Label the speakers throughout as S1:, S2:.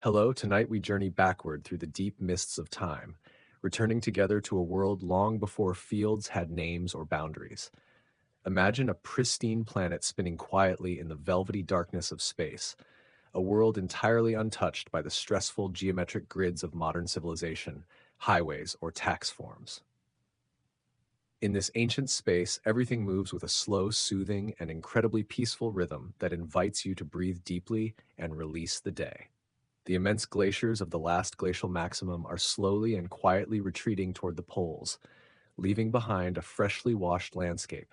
S1: Hello, tonight we journey backward through the deep mists of time, returning together to a world long before fields had names or boundaries. Imagine a pristine planet spinning quietly in the velvety darkness of space, a world entirely untouched by the stressful geometric grids of modern civilization, highways, or tax forms. In this ancient space, everything moves with a slow, soothing, and incredibly peaceful rhythm that invites you to breathe deeply and release the day. The immense glaciers of the last glacial maximum are slowly and quietly retreating toward the poles, leaving behind a freshly washed landscape.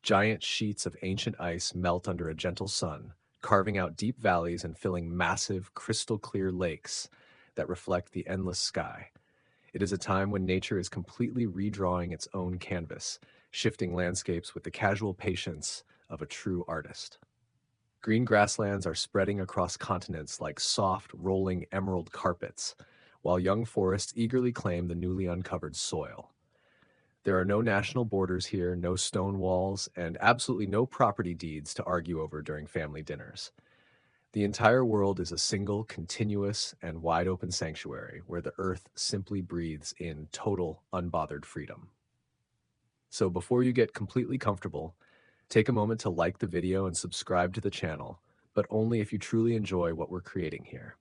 S1: Giant sheets of ancient ice melt under a gentle sun, carving out deep valleys and filling massive, crystal clear lakes that reflect the endless sky. It is a time when nature is completely redrawing its own canvas, shifting landscapes with the casual patience of a true artist. Green grasslands are spreading across continents like soft, rolling emerald carpets, while young forests eagerly claim the newly uncovered soil. There are no national borders here, no stone walls, and absolutely no property deeds to argue over during family dinners. The entire world is a single, continuous, and wide open sanctuary where the earth simply breathes in total, unbothered freedom. So before you get completely comfortable, take a moment to like the video and subscribe to the channel, but only if you truly enjoy what we're creating here.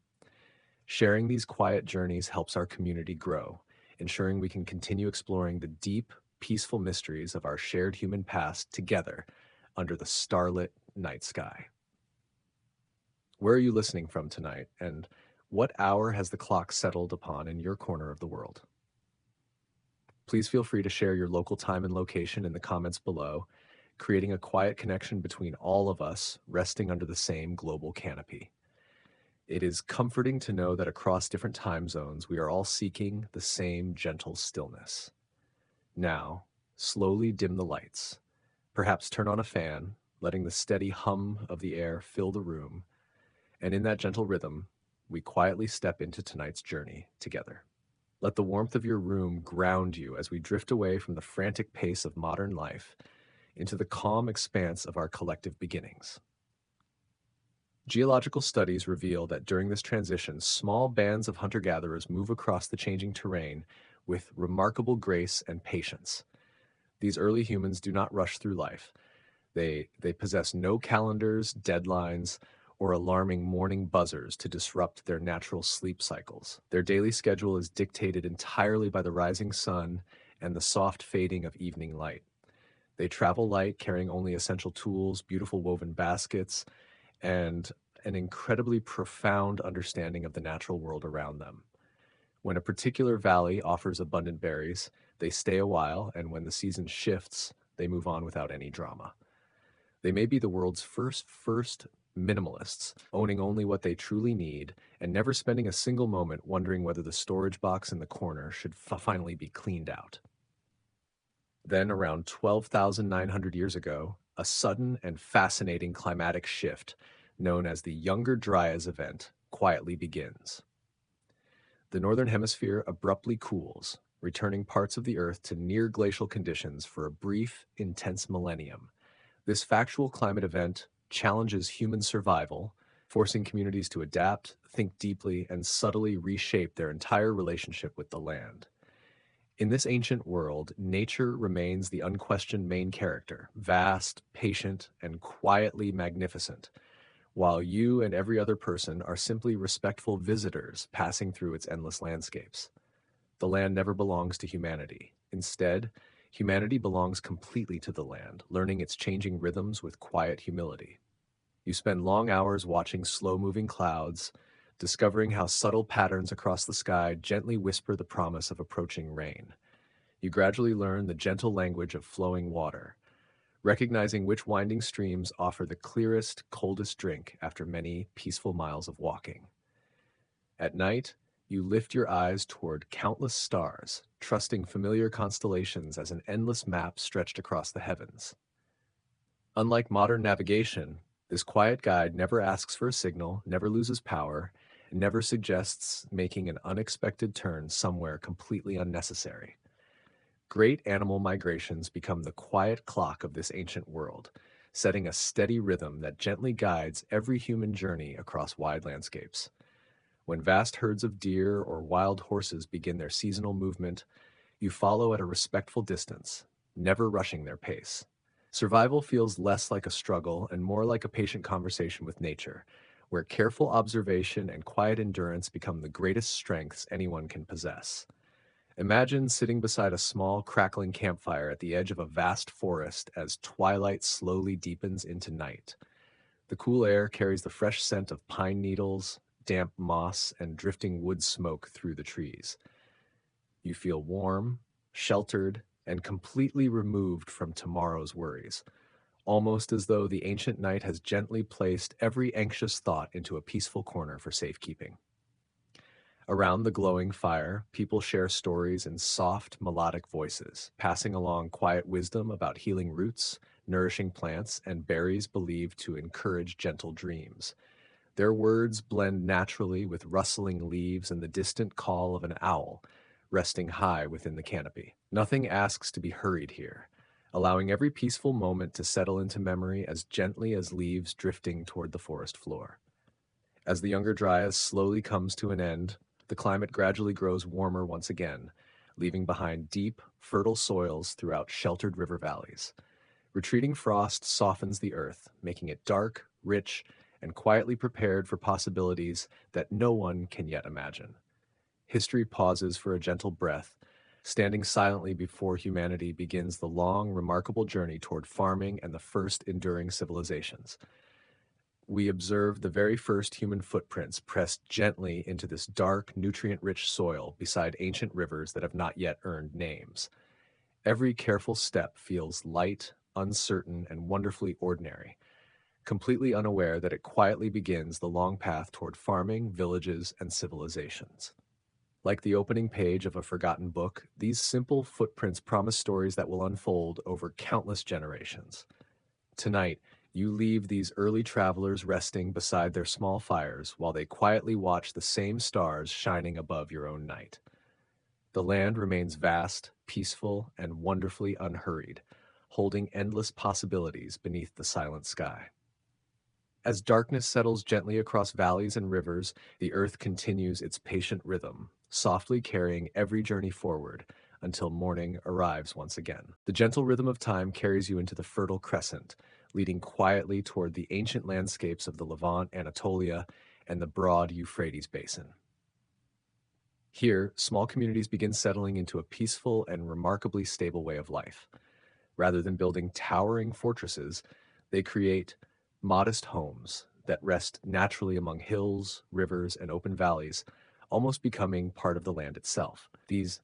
S1: Sharing these quiet journeys helps our community grow, ensuring we can continue exploring the deep, peaceful mysteries of our shared human past together under the starlit night sky. Where are you listening from tonight, and what hour has the clock settled upon in your corner of the world? Please feel free to share your local time and location in the comments below, creating a quiet connection between all of us resting under the same global canopy. It is comforting to know that across different time zones, we are all seeking the same gentle stillness. Now, slowly dim the lights. Perhaps turn on a fan, letting the steady hum of the air fill the room. And in that gentle rhythm, we quietly step into tonight's journey together. Let the warmth of your room ground you as we drift away from the frantic pace of modern life into the calm expanse of our collective beginnings. Geological studies reveal that during this transition, small bands of hunter-gatherers move across the changing terrain with remarkable grace and patience. These early humans do not rush through life. They possess no calendars, deadlines, or alarming morning buzzers to disrupt their natural sleep cycles. Their daily schedule is dictated entirely by the rising sun and the soft fading of evening light. They travel light, carrying only essential tools, beautiful woven baskets, and an incredibly profound understanding of the natural world around them. When a particular valley offers abundant berries, they stay a while, and when the season shifts, they move on without any drama. They may be the world's first minimalists, owning only what they truly need and never spending a single moment wondering whether the storage box in the corner should finally be cleaned out. Then, around 12,900 years ago, a sudden and fascinating climatic shift, known as the Younger Dryas event, quietly begins. The northern hemisphere abruptly cools, returning parts of the Earth to near glacial conditions for a brief, intense millennium. This factual climate event challenges human survival, forcing communities to adapt, think deeply, and subtly reshape their entire relationship with the land. In this ancient world, nature remains the unquestioned main character, vast, patient, and quietly magnificent, while you and every other person are simply respectful visitors passing through its endless landscapes. The land never belongs to humanity. Instead, humanity belongs completely to the land, learning its changing rhythms with quiet humility. You spend long hours watching slow-moving clouds, discovering how subtle patterns across the sky gently whisper the promise of approaching rain. You gradually learn the gentle language of flowing water, recognizing which winding streams offer the clearest, coldest drink after many peaceful miles of walking. At night, you lift your eyes toward countless stars, trusting familiar constellations as an endless map stretched across the heavens. Unlike modern navigation, this quiet guide never asks for a signal, never loses power, and never suggests making an unexpected turn somewhere completely unnecessary. Great animal migrations become the quiet clock of this ancient world, setting a steady rhythm that gently guides every human journey across wide landscapes. When vast herds of deer or wild horses begin their seasonal movement, you follow at a respectful distance, never rushing their pace. Survival feels less like a struggle and more like a patient conversation with nature, where careful observation and quiet endurance become the greatest strengths anyone can possess. Imagine sitting beside a small, crackling campfire at the edge of a vast forest as twilight slowly deepens into night. The cool air carries the fresh scent of pine needles, damp moss, and drifting wood smoke through the trees. You feel warm, sheltered, and completely removed from tomorrow's worries, almost as though the ancient night has gently placed every anxious thought into a peaceful corner for safekeeping. Around the glowing fire, people share stories in soft, melodic voices, passing along quiet wisdom about healing roots, nourishing plants, and berries believed to encourage gentle dreams. Their words blend naturally with rustling leaves and the distant call of an owl, resting high within the canopy. Nothing asks to be hurried here, allowing every peaceful moment to settle into memory as gently as leaves drifting toward the forest floor. As the younger dryas slowly comes to an end, the climate gradually grows warmer once again, leaving behind deep, fertile soils throughout sheltered river valleys. Retreating frost softens the earth, making it dark, rich, and quietly prepared for possibilities that no one can yet imagine. History pauses for a gentle breath, standing silently before humanity begins the long, remarkable journey toward farming and the first enduring civilizations. We observe the very first human footprints pressed gently into this dark, nutrient-rich soil beside ancient rivers that have not yet earned names. Every careful step feels light, uncertain, and wonderfully ordinary, completely unaware that it quietly begins the long path toward farming, villages, and civilizations. Like the opening page of a forgotten book, these simple footprints promise stories that will unfold over countless generations. Tonight, you leave these early travelers resting beside their small fires while they quietly watch the same stars shining above your own night. The land remains vast, peaceful, and wonderfully unhurried, holding endless possibilities beneath the silent sky. As darkness settles gently across valleys and rivers, the earth continues its patient rhythm, softly carrying every journey forward until morning arrives once again. The gentle rhythm of time carries you into the Fertile Crescent, leading quietly toward the ancient landscapes of the Levant, Anatolia, and the broad Euphrates basin. Here, small communities begin settling into a peaceful and remarkably stable way of life. Rather than building towering fortresses, they create modest homes that rest naturally among hills, rivers, and open valleys, almost becoming part of the land itself. These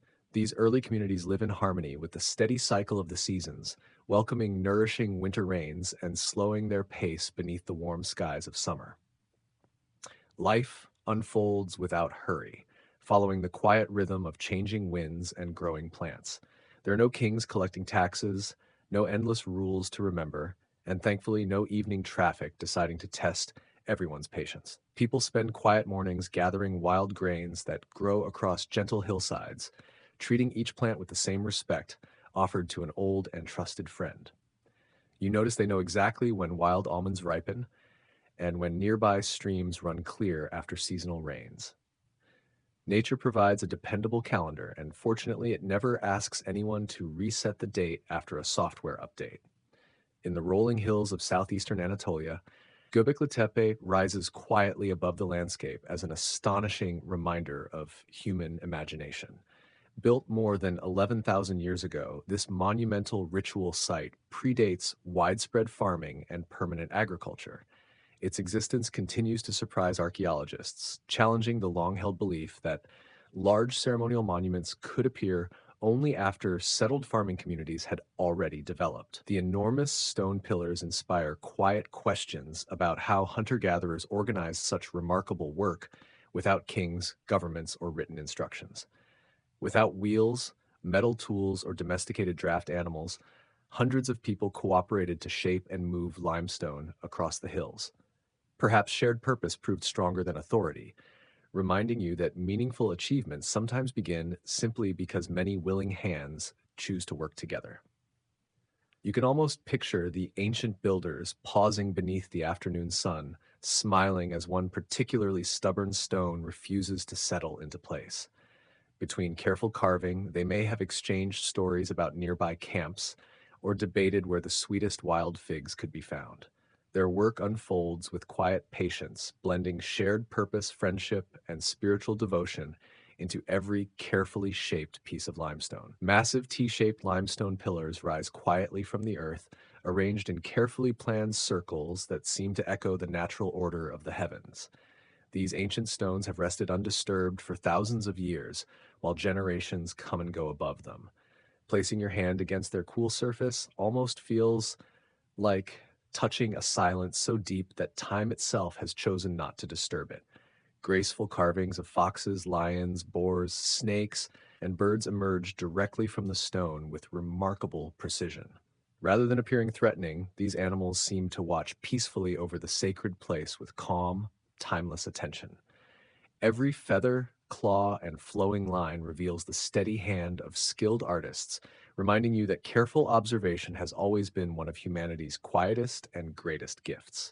S1: early communities live in harmony with the steady cycle of the seasons, welcoming nourishing winter rains and slowing their pace beneath the warm skies of summer. Life unfolds without hurry, following the quiet rhythm of changing winds and growing plants. There are no kings collecting taxes, no endless rules to remember, and thankfully no evening traffic deciding to test everyone's patience. People spend quiet mornings gathering wild grains that grow across gentle hillsides, treating each plant with the same respect offered to an old and trusted friend. You notice they know exactly when wild almonds ripen and when nearby streams run clear after seasonal rains. Nature provides a dependable calendar, and fortunately, it never asks anyone to reset the date after a software update. In the rolling hills of southeastern Anatolia, Göbekli Tepe rises quietly above the landscape as an astonishing reminder of human imagination. Built more than 11,000 years ago, this monumental ritual site predates widespread farming and permanent agriculture. Its existence continues to surprise archaeologists, challenging the long-held belief that large ceremonial monuments could appear only after settled farming communities had already developed. The enormous stone pillars inspire quiet questions about how hunter-gatherers organized such remarkable work without kings, governments, or written instructions. Without wheels, metal tools, or domesticated draft animals, hundreds of people cooperated to shape and move limestone across the hills. Perhaps shared purpose proved stronger than authority, reminding you that meaningful achievements sometimes begin simply because many willing hands choose to work together. You can almost picture the ancient builders pausing beneath the afternoon sun, smiling as one particularly stubborn stone refuses to settle into place. Between careful carving, they may have exchanged stories about nearby camps or debated where the sweetest wild figs could be found. Their work unfolds with quiet patience, blending shared purpose, friendship, and spiritual devotion into every carefully shaped piece of limestone. Massive T-shaped limestone pillars rise quietly from the earth, arranged in carefully planned circles that seem to echo the natural order of the heavens. These ancient stones have rested undisturbed for thousands of years, while generations come and go above them. Placing your hand against their cool surface almost feels like touching a silence so deep that time itself has chosen not to disturb it. Graceful carvings of foxes, lions, boars, snakes, and birds emerge directly from the stone with remarkable precision. Rather than appearing threatening, these animals seem to watch peacefully over the sacred place with calm, timeless attention. Every feather, claw, and flowing line reveals the steady hand of skilled artists, reminding you that careful observation has always been one of humanity's quietest and greatest gifts.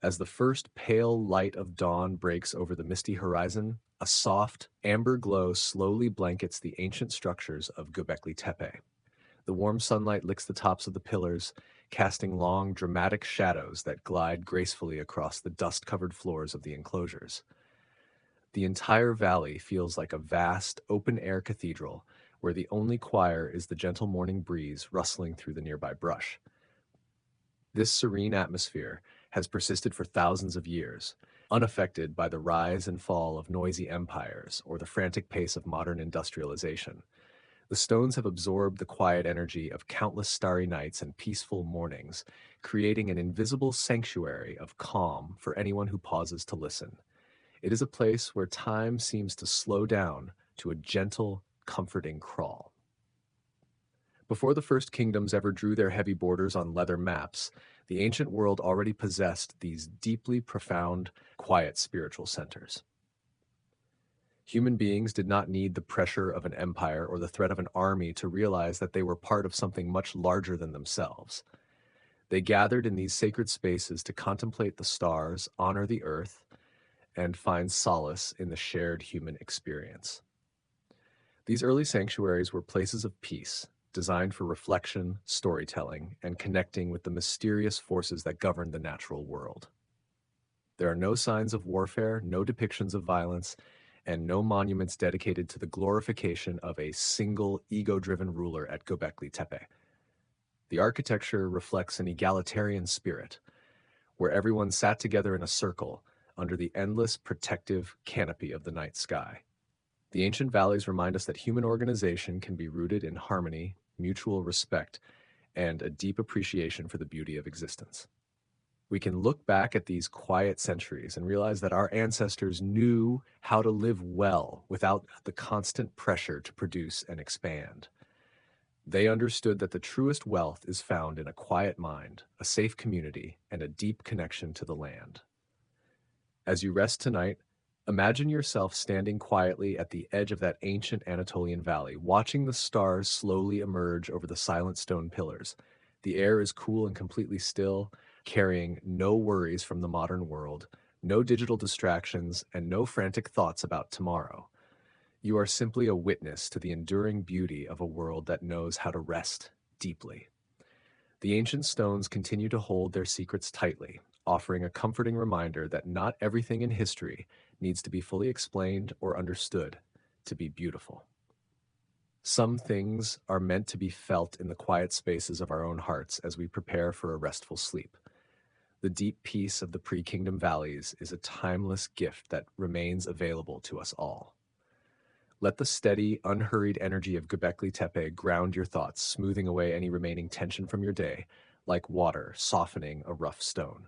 S1: As the first pale light of dawn breaks over the misty horizon, a soft, amber glow slowly blankets the ancient structures of Göbekli Tepe. The warm sunlight licks the tops of the pillars, casting long, dramatic shadows that glide gracefully across the dust-covered floors of the enclosures. The entire valley feels like a vast, open-air cathedral where the only choir is the gentle morning breeze rustling through the nearby brush. This serene atmosphere has persisted for thousands of years, unaffected by the rise and fall of noisy empires or the frantic pace of modern industrialization. The stones have absorbed the quiet energy of countless starry nights and peaceful mornings, creating an invisible sanctuary of calm for anyone who pauses to listen. It is a place where time seems to slow down to a gentle, comforting crawl. Before the first kingdoms ever drew their heavy borders on leather maps, the ancient world already possessed these deeply profound, quiet spiritual centers. Human beings did not need the pressure of an empire or the threat of an army to realize that they were part of something much larger than themselves. They gathered in these sacred spaces to contemplate the stars, honor the earth, and find solace in the shared human experience. These early sanctuaries were places of peace, designed for reflection, storytelling, and connecting with the mysterious forces that govern the natural world. There are no signs of warfare, no depictions of violence, and no monuments dedicated to the glorification of a single ego-driven ruler at Göbekli Tepe. The architecture reflects an egalitarian spirit, where everyone sat together in a circle under the endless protective canopy of the night sky. The ancient valleys remind us that human organization can be rooted in harmony, mutual respect, and a deep appreciation for the beauty of existence. We can look back at these quiet centuries and realize that our ancestors knew how to live well without the constant pressure to produce and expand. They understood that the truest wealth is found in a quiet mind, a safe community, and a deep connection to the land. As you rest tonight, imagine yourself standing quietly at the edge of that ancient Anatolian valley, watching the stars slowly emerge over the silent stone pillars. The air is cool and completely still, carrying no worries from the modern world, no digital distractions, and no frantic thoughts about tomorrow. You are simply a witness to the enduring beauty of a world that knows how to rest deeply. The ancient stones continue to hold their secrets tightly, offering a comforting reminder that not everything in history needs to be fully explained or understood to be beautiful. Some things are meant to be felt in the quiet spaces of our own hearts as we prepare for a restful sleep. The deep peace of the pre-kingdom valleys is a timeless gift that remains available to us all. Let the steady, unhurried energy of Göbekli Tepe ground your thoughts, smoothing away any remaining tension from your day, like water softening a rough stone.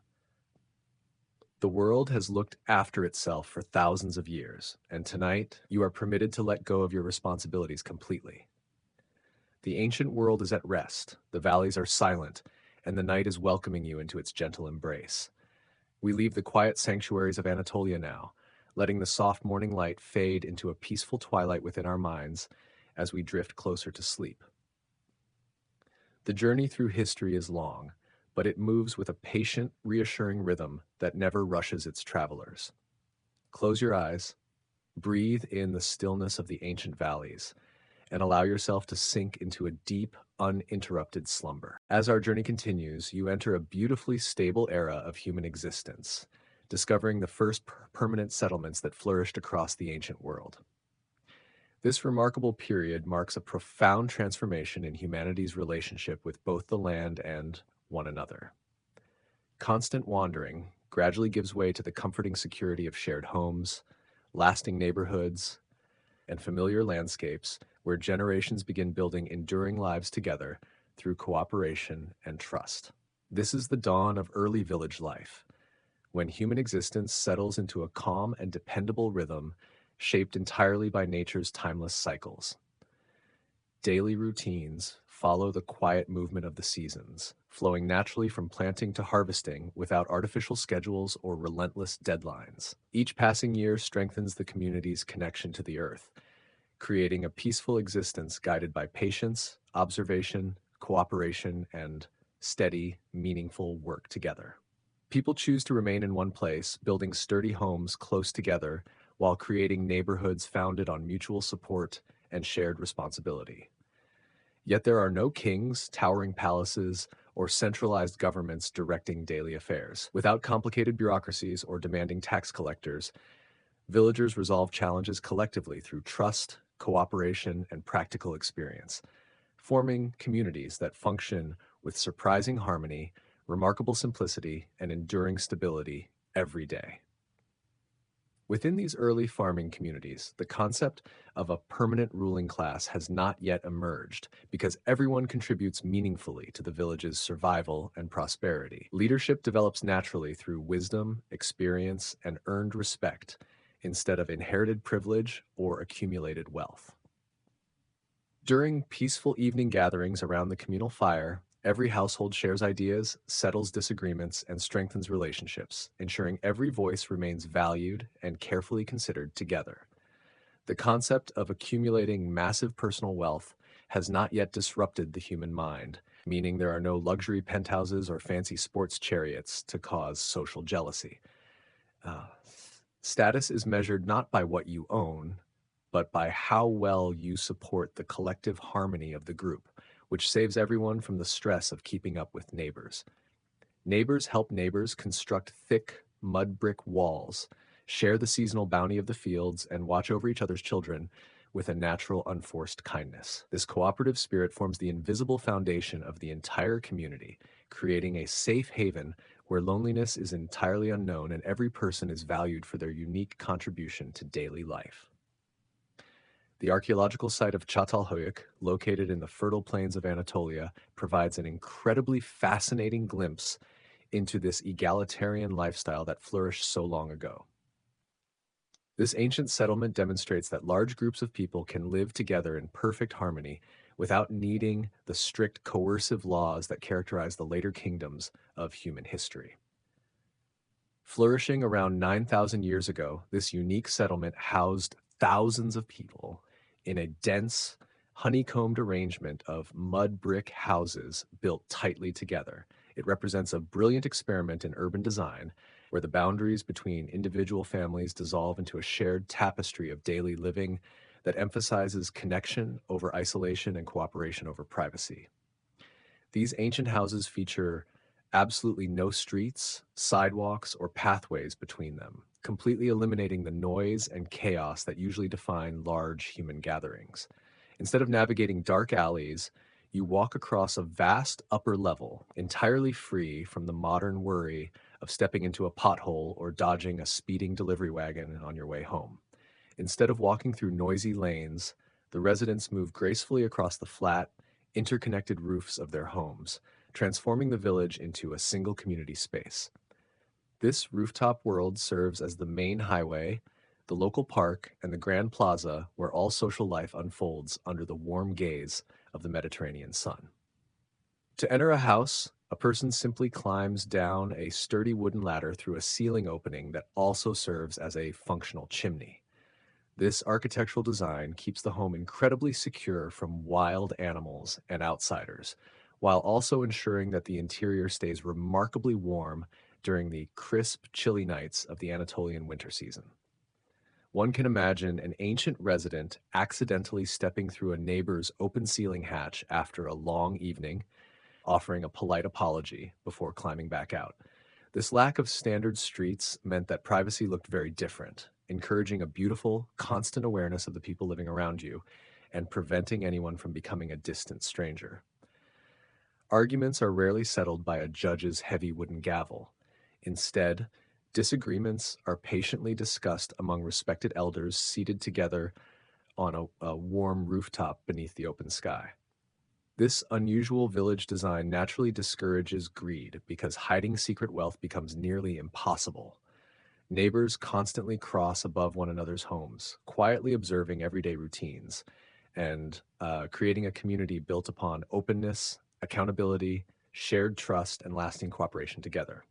S1: The world has looked after itself for thousands of years, and tonight you are permitted to let go of your responsibilities completely. The ancient world is at rest, the valleys are silent, and the night is welcoming you into its gentle embrace. We leave the quiet sanctuaries of Anatolia now, letting the soft morning light fade into a peaceful twilight within our minds as we drift closer to sleep. The journey through history is long, but it moves with a patient, reassuring rhythm that never rushes its travelers. Close your eyes, breathe in the stillness of the ancient valleys, and allow yourself to sink into a deep, uninterrupted slumber. As our journey continues, you enter a beautifully stable era of human existence, discovering the first permanent settlements that flourished across the ancient world. This remarkable period marks a profound transformation in humanity's relationship with both the land and one another. Constant wandering gradually gives way to the comforting security of shared homes, lasting neighborhoods, and familiar landscapes where generations begin building enduring lives together through cooperation and trust. This is the dawn of early village life, when human existence settles into a calm and dependable rhythm shaped entirely by nature's timeless cycles. Daily routines follow the quiet movement of the seasons, flowing naturally from planting to harvesting without artificial schedules or relentless deadlines. Each passing year strengthens the community's connection to the earth, creating a peaceful existence guided by patience, observation, cooperation, and steady, meaningful work together. People choose to remain in one place, building sturdy homes close together while creating neighborhoods founded on mutual support and shared responsibility. Yet there are no kings, towering palaces, or centralized governments directing daily affairs. Without complicated bureaucracies or demanding tax collectors, villagers resolve challenges collectively through trust, cooperation, and practical experience, forming communities that function with surprising harmony, remarkable simplicity, and enduring stability every day. Within these early farming communities, the concept of a permanent ruling class has not yet emerged because everyone contributes meaningfully to the village's survival and prosperity. Leadership develops naturally through wisdom, experience, and earned respect instead of inherited privilege or accumulated wealth. During peaceful evening gatherings around the communal fire, every household shares ideas, settles disagreements, and strengthens relationships, ensuring every voice remains valued and carefully considered together. The concept of accumulating massive personal wealth has not yet disrupted the human mind, meaning there are no luxury penthouses or fancy sports chariots to cause social jealousy. Uh, Status is measured not by what you own, but by how well you support the collective harmony of the group, which saves everyone from the stress of keeping up with neighbors. Neighbors help neighbors construct thick mud brick walls, share the seasonal bounty of the fields, and watch over each other's children with a natural, unforced kindness. This cooperative spirit forms the invisible foundation of the entire community, creating a safe haven where loneliness is entirely unknown and every person is valued for their unique contribution to daily life. The archaeological site of Çatalhöyük, located in the fertile plains of Anatolia, provides an incredibly fascinating glimpse into this egalitarian lifestyle that flourished so long ago. This ancient settlement demonstrates that large groups of people can live together in perfect harmony without needing the strict coercive laws that characterize the later kingdoms of human history. Flourishing around 9,000 years ago, this unique settlement housed thousands of people in a dense, honeycombed arrangement of mud brick houses built tightly together. It represents a brilliant experiment in urban design where the boundaries between individual families dissolve into a shared tapestry of daily living that emphasizes connection over isolation and cooperation over privacy. These ancient houses feature absolutely no streets, sidewalks, or pathways between them, completely eliminating the noise and chaos that usually define large human gatherings. Instead of navigating dark alleys, you walk across a vast upper level, entirely free from the modern worry of stepping into a pothole or dodging a speeding delivery wagon on your way home. Instead of walking through noisy lanes, the residents move gracefully across the flat, interconnected roofs of their homes, transforming the village into a single community space. This rooftop world serves as the main highway, the local park, and the grand plaza where all social life unfolds under the warm gaze of the Mediterranean sun. To enter a house, a person simply climbs down a sturdy wooden ladder through a ceiling opening that also serves as a functional chimney. This architectural design keeps the home incredibly secure from wild animals and outsiders, while also ensuring that the interior stays remarkably warm during the crisp, chilly nights of the Anatolian winter season. One can imagine an ancient resident accidentally stepping through a neighbor's open ceiling hatch after a long evening, offering a polite apology before climbing back out. This lack of standard streets meant that privacy looked very different, encouraging a beautiful, constant awareness of the people living around you and preventing anyone from becoming a distant stranger. Arguments are rarely settled by a judge's heavy wooden gavel. Instead, disagreements are patiently discussed among respected elders seated together on a warm rooftop beneath the open sky. This unusual village design naturally discourages greed because hiding secret wealth becomes nearly impossible. Neighbors constantly cross above one another's homes, quietly observing everyday routines and creating a community built upon openness, accountability, shared trust, and lasting cooperation together.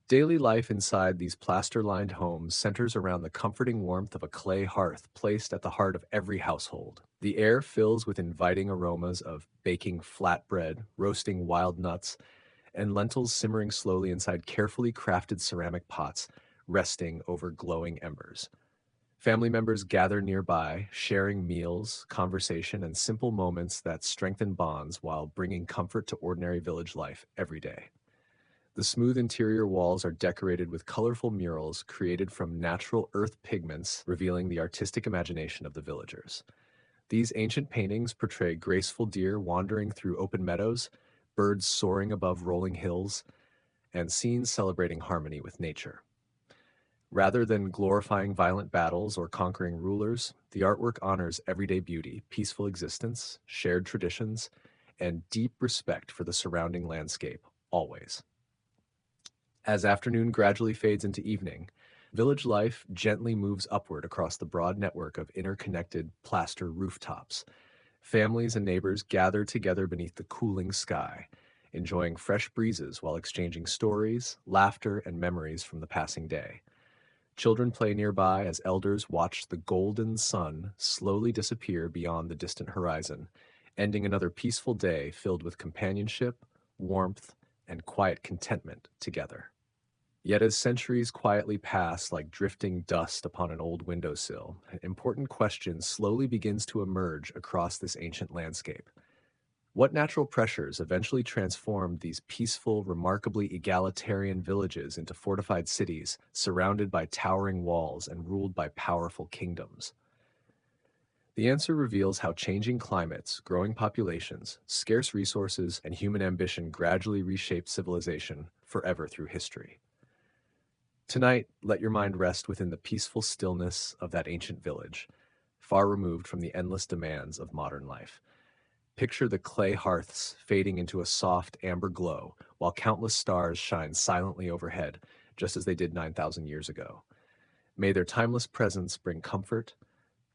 S1: Daily life inside these plaster-lined homes centers around the comforting warmth of a clay hearth placed at the heart of every household. The air fills with inviting aromas of baking flatbread, roasting wild nuts, and lentils simmering slowly inside carefully crafted ceramic pots resting over glowing embers. Family members gather nearby, sharing meals, conversation, and simple moments that strengthen bonds while bringing comfort to ordinary village life every day. The smooth interior walls are decorated with colorful murals created from natural earth pigments, revealing the artistic imagination of the villagers. These ancient paintings portray graceful deer wandering through open meadows, birds soaring above rolling hills, and scenes celebrating harmony with nature. Rather than glorifying violent battles or conquering rulers, the artwork honors everyday beauty, peaceful existence, shared traditions, and deep respect for the surrounding landscape, always. As afternoon gradually fades into evening, village life gently moves upward across the broad network of interconnected plaster rooftops. Families and neighbors gather together beneath the cooling sky, enjoying fresh breezes while exchanging stories, laughter, and memories from the passing day. Children play nearby as elders watch the golden sun slowly disappear beyond the distant horizon, ending another peaceful day filled with companionship, warmth, and quiet contentment together. Yet as centuries quietly pass like drifting dust upon an old windowsill, an important question slowly begins to emerge across this ancient landscape. What natural pressures eventually transformed these peaceful, remarkably egalitarian villages into fortified cities surrounded by towering walls and ruled by powerful kingdoms? The answer reveals how changing climates, growing populations, scarce resources, and human ambition gradually reshaped civilization forever through history. Tonight, let your mind rest within the peaceful stillness of that ancient village, far removed from the endless demands of modern life. Picture the clay hearths fading into a soft amber glow, while countless stars shine silently overhead, just as they did 9,000 years ago. May their timeless presence bring comfort,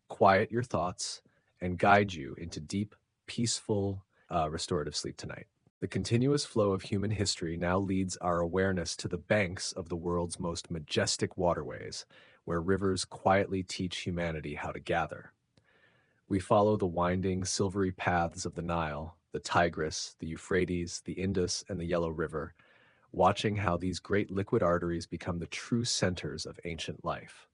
S1: quiet your thoughts, and guide you into deep, peaceful, restorative sleep tonight. The continuous flow of human history now leads our awareness to the banks of the world's most majestic waterways, where rivers quietly teach humanity how to gather. We follow the winding, silvery paths of the Nile, the Tigris, the Euphrates, the Indus, and the Yellow River, watching how these great liquid arteries become the true centers of ancient life.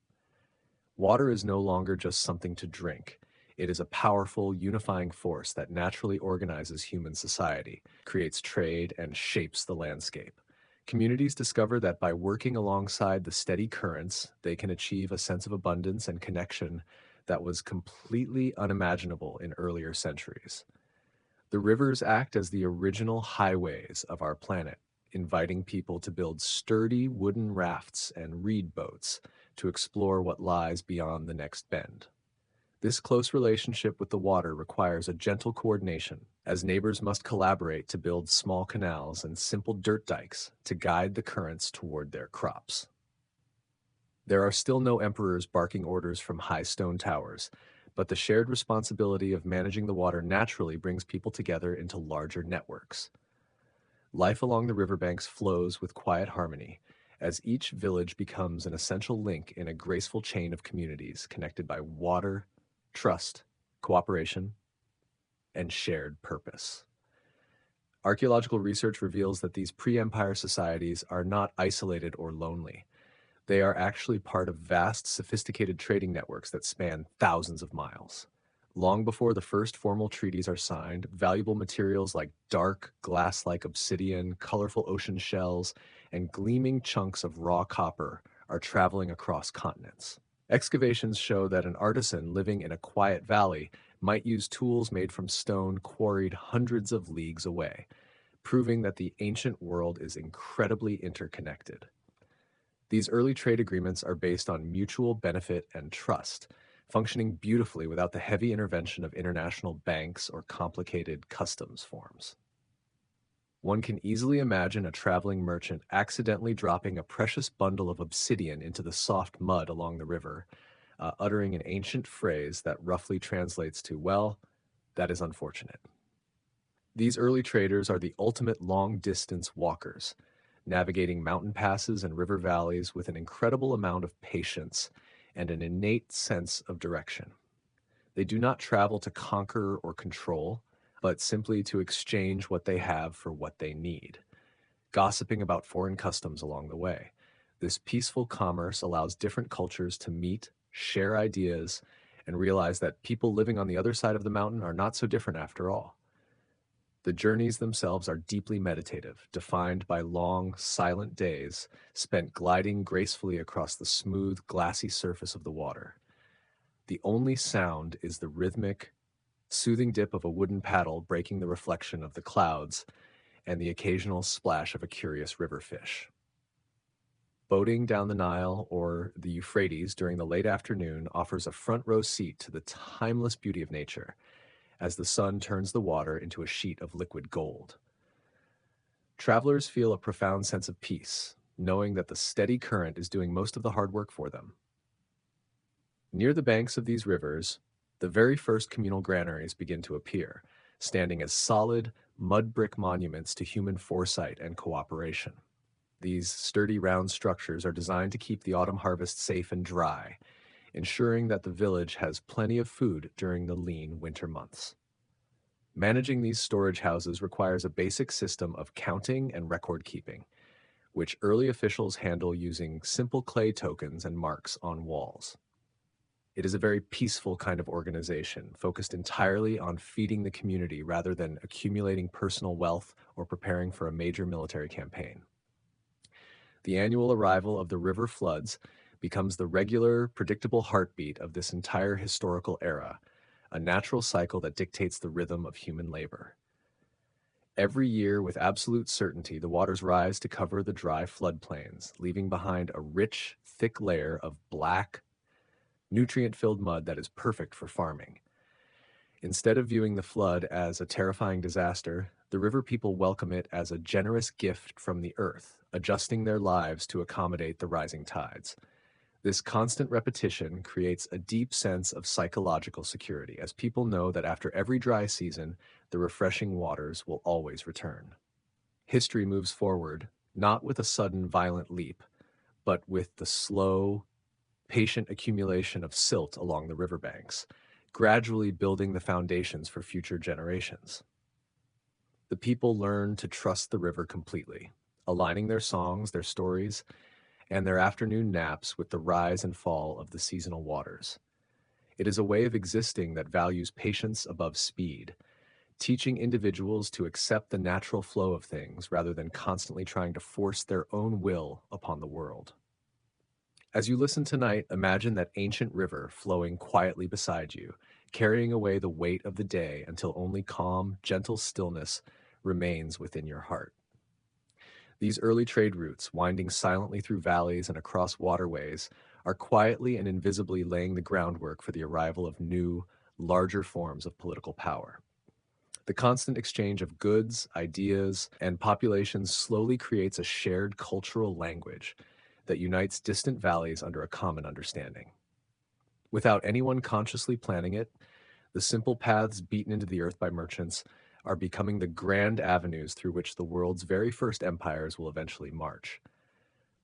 S1: Water is no longer just something to drink. It is a powerful, unifying force that naturally organizes human society, creates trade, and shapes the landscape. Communities discover that by working alongside the steady currents, they can achieve a sense of abundance and connection that was completely unimaginable in earlier centuries. The rivers act as the original highways of our planet, inviting people to build sturdy wooden rafts and reed boats to explore what lies beyond the next bend. This close relationship with the water requires a gentle coordination, as neighbors must collaborate to build small canals and simple dirt dikes to guide the currents toward their crops. There are still no emperors barking orders from high stone towers, but the shared responsibility of managing the water naturally brings people together into larger networks. Life along the riverbanks flows with quiet harmony, as each village becomes an essential link in a graceful chain of communities connected by water, trust, cooperation, and shared purpose. Archaeological research reveals that these pre-empire societies are not isolated or lonely. They are actually part of vast, sophisticated trading networks that span thousands of miles. Long before the first formal treaties are signed, valuable materials like dark, glass-like obsidian, colorful ocean shells, and gleaming chunks of raw copper are traveling across continents. Excavations show that an artisan living in a quiet valley might use tools made from stone quarried hundreds of leagues away, proving that the ancient world is incredibly interconnected. These early trade agreements are based on mutual benefit and trust, functioning beautifully without the heavy intervention of international banks or complicated customs forms. One can easily imagine a traveling merchant accidentally dropping a precious bundle of obsidian into the soft mud along the river, uttering an ancient phrase that roughly translates to, well, that is unfortunate. These early traders are the ultimate long-distance walkers, navigating mountain passes and river valleys with an incredible amount of patience and an innate sense of direction. They do not travel to conquer or control, but simply to exchange what they have for what they need, gossiping about foreign customs along the way. This peaceful commerce allows different cultures to meet, share ideas, and realize that people living on the other side of the mountain are not so different after all. The journeys themselves are deeply meditative, defined by long, silent days spent gliding gracefully across the smooth, glassy surface of the water. The only sound is the rhythmic, soothing dip of a wooden paddle breaking the reflection of the clouds and the occasional splash of a curious river fish. Boating down the Nile or the Euphrates during the late afternoon offers a front row seat to the timeless beauty of nature as the sun turns the water into a sheet of liquid gold. Travelers feel a profound sense of peace, knowing that the steady current is doing most of the hard work for them. Near the banks of these rivers, the very first communal granaries begin to appear, standing as solid, mud brick monuments to human foresight and cooperation. These sturdy round structures are designed to keep the autumn harvest safe and dry, ensuring that the village has plenty of food during the lean winter months. Managing these storage houses requires a basic system of counting and record keeping, which early officials handle using simple clay tokens and marks on walls. It is a very peaceful kind of organization, focused entirely on feeding the community rather than accumulating personal wealth or preparing for a major military campaign. The annual arrival of the river floods becomes the regular, predictable heartbeat of this entire historical era, a natural cycle that dictates the rhythm of human labor. Every year, with absolute certainty, the waters rise to cover the dry floodplains, leaving behind a rich, thick layer of black, nutrient-filled mud that is perfect for farming. Instead of viewing the flood as a terrifying disaster, the river people welcome it as a generous gift from the earth, adjusting their lives to accommodate the rising tides. This constant repetition creates a deep sense of psychological security, as people know that after every dry season, the refreshing waters will always return. History moves forward, not with a sudden violent leap, but with the slow, patient accumulation of silt along the riverbanks, gradually building the foundations for future generations. The people learn to trust the river completely, aligning their songs, their stories, and their afternoon naps with the rise and fall of the seasonal waters. It is a way of existing that values patience above speed, teaching individuals to accept the natural flow of things rather than constantly trying to force their own will upon the world. As you listen tonight, imagine that ancient river flowing quietly beside you, carrying away the weight of the day until only calm, gentle stillness remains within your heart. These early trade routes, winding silently through valleys and across waterways, are quietly and invisibly laying the groundwork for the arrival of new, larger forms of political power. The constant exchange of goods, ideas, and populations slowly creates a shared cultural language that unites distant valleys under a common understanding. Without anyone consciously planning it, the simple paths beaten into the earth by merchants are becoming the grand avenues through which the world's very first empires will eventually march.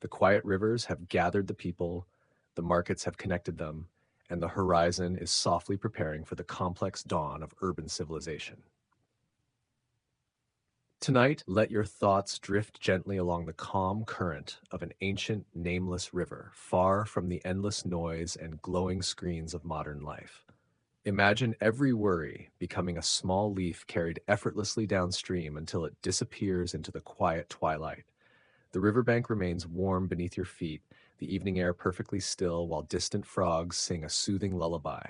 S1: The quiet rivers have gathered the people, the markets have connected them, and the horizon is softly preparing for the complex dawn of urban civilization. Tonight, let your thoughts drift gently along the calm current of an ancient, nameless river, far from the endless noise and glowing screens of modern life. Imagine every worry becoming a small leaf carried effortlessly downstream until it disappears into the quiet twilight. The riverbank remains warm beneath your feet, the evening air perfectly still while distant frogs sing a soothing lullaby.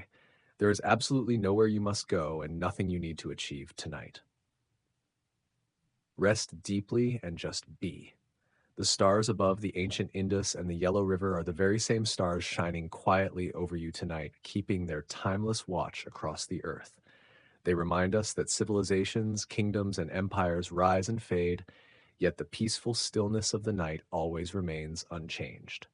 S1: There is absolutely nowhere you must go and nothing you need to achieve tonight. Rest deeply and just be. The stars above the ancient Indus and the Yellow River are the very same stars shining quietly over you tonight, keeping their timeless watch across the earth. They remind us that civilizations, kingdoms, and empires rise and fade, yet the peaceful stillness of the night always remains unchanged.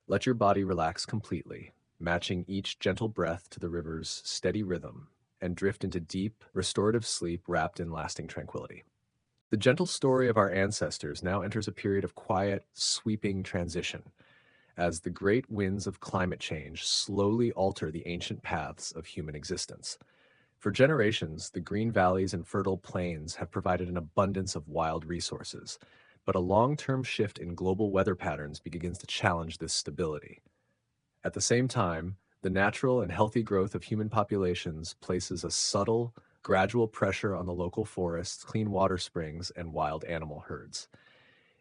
S1: Let your body relax completely, matching each gentle breath to the river's steady rhythm, and drift into deep, restorative sleep wrapped in lasting tranquility. The gentle story of our ancestors now enters a period of quiet, sweeping transition as the great winds of climate change slowly alter the ancient paths of human existence. For generations, the green valleys and fertile plains have provided an abundance of wild resources, but a long-term shift in global weather patterns begins to challenge this stability. At the same time, the natural and healthy growth of human populations places a subtle, gradual pressure on the local forests, clean water springs, and wild animal herds.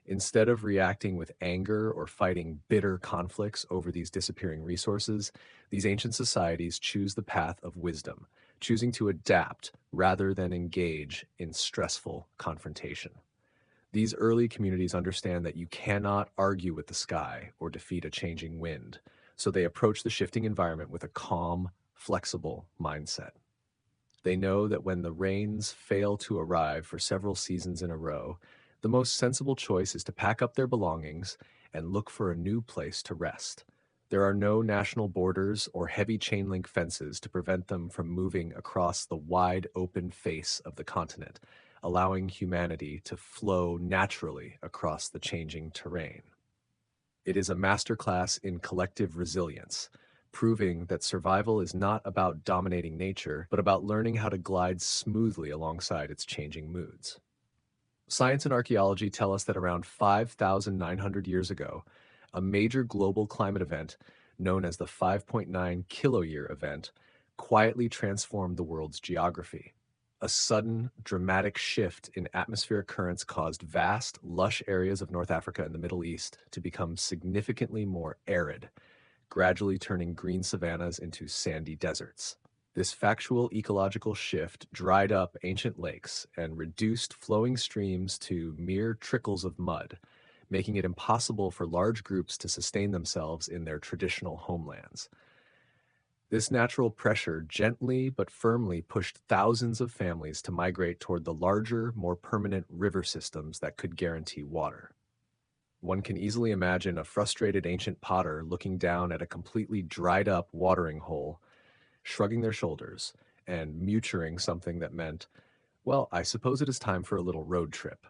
S1: Instead of reacting with anger or fighting bitter conflicts over these disappearing resources, these ancient societies choose the path of wisdom, choosing to adapt rather than engage in stressful confrontation. These early communities understand that you cannot argue with the sky or defeat a changing wind, so they approach the shifting environment with a calm, flexible mindset. They know that when the rains fail to arrive for several seasons in a row, the most sensible choice is to pack up their belongings and look for a new place to rest. There are no national borders or heavy chain link fences to prevent them from moving across the wide open face of the continent, allowing humanity to flow naturally across the changing terrain. It is a masterclass in collective resilience, proving that survival is not about dominating nature, but about learning how to glide smoothly alongside its changing moods. Science and archaeology tell us that around 5,900 years ago, a major global climate event known as the 5.9 kiloyear event quietly transformed the world's geography. A sudden, dramatic shift in atmospheric currents caused vast, lush areas of North Africa and the Middle East to become significantly more arid, gradually turning green savannas into sandy deserts. This factual ecological shift dried up ancient lakes and reduced flowing streams to mere trickles of mud, making it impossible for large groups to sustain themselves in their traditional homelands. This natural pressure gently but firmly pushed thousands of families to migrate toward the larger, more permanent river systems that could guarantee water. One can easily imagine a frustrated ancient potter looking down at a completely dried up watering hole, shrugging their shoulders, and muttering something that meant, well, I suppose it is time for a little road trip.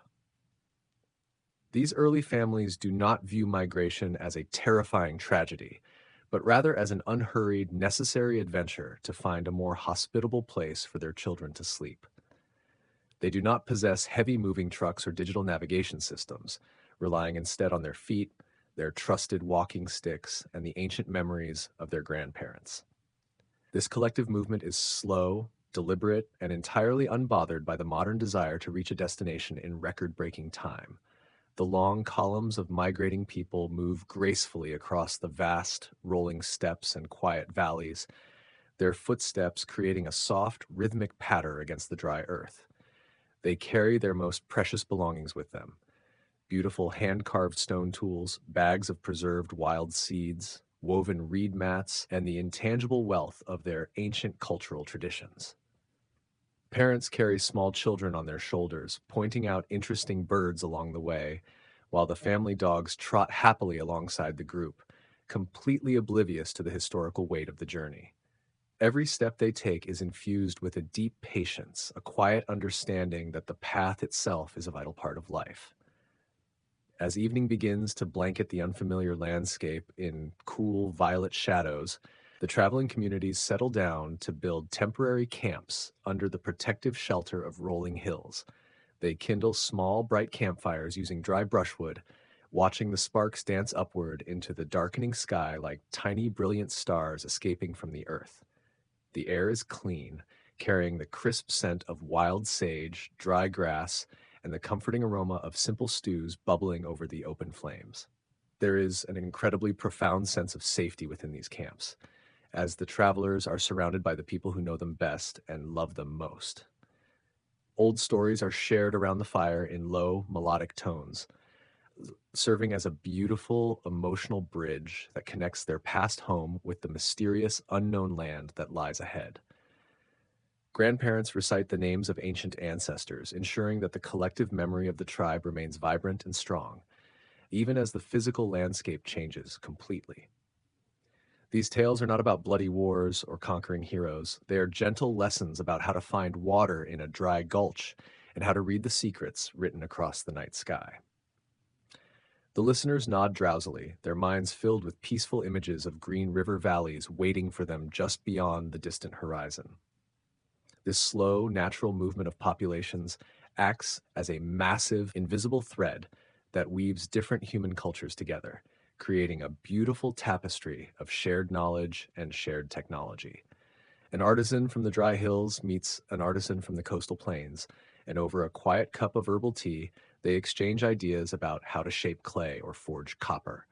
S1: These early families do not view migration as a terrifying tragedy, but rather as an unhurried, necessary adventure to find a more hospitable place for their children to sleep. They do not possess heavy moving trucks or digital navigation systems, relying instead on their feet, their trusted walking sticks, and the ancient memories of their grandparents. This collective movement is slow, deliberate, and entirely unbothered by the modern desire to reach a destination in record-breaking time. The long columns of migrating people move gracefully across the vast, rolling steppes and quiet valleys, their footsteps creating a soft, rhythmic patter against the dry earth. They carry their most precious belongings with them: beautiful hand-carved stone tools, bags of preserved wild seeds, woven reed mats, and the intangible wealth of their ancient cultural traditions. Parents carry small children on their shoulders, pointing out interesting birds along the way, while the family dogs trot happily alongside the group, completely oblivious to the historical weight of the journey. Every step they take is infused with a deep patience, a quiet understanding that the path itself is a vital part of life. As evening begins to blanket the unfamiliar landscape in cool violet shadows, the traveling communities settle down to build temporary camps under the protective shelter of rolling hills. They kindle small, bright campfires using dry brushwood, watching the sparks dance upward into the darkening sky like tiny, brilliant stars escaping from the earth. The air is clean, carrying the crisp scent of wild sage, dry grass, and the comforting aroma of simple stews bubbling over the open flames. There is an incredibly profound sense of safety within these camps, as the travelers are surrounded by the people who know them best and love them most. Old stories are shared around the fire in low, melodic tones, serving as a beautiful, emotional bridge that connects their past home with the mysterious, unknown land that lies ahead. Grandparents recite the names of ancient ancestors, ensuring that the collective memory of the tribe remains vibrant and strong, even as the physical landscape changes completely. These tales are not about bloody wars or conquering heroes. They are gentle lessons about how to find water in a dry gulch and how to read the secrets written across the night sky. The listeners nod drowsily, their minds filled with peaceful images of green river valleys waiting for them just beyond the distant horizon. This slow, natural movement of populations acts as a massive, invisible thread that weaves different human cultures together, creating a beautiful tapestry of shared knowledge and shared technology. An artisan from the dry hills meets an artisan from the coastal plains, and over a quiet cup of herbal tea, they exchange ideas about how to shape clay or forge copper.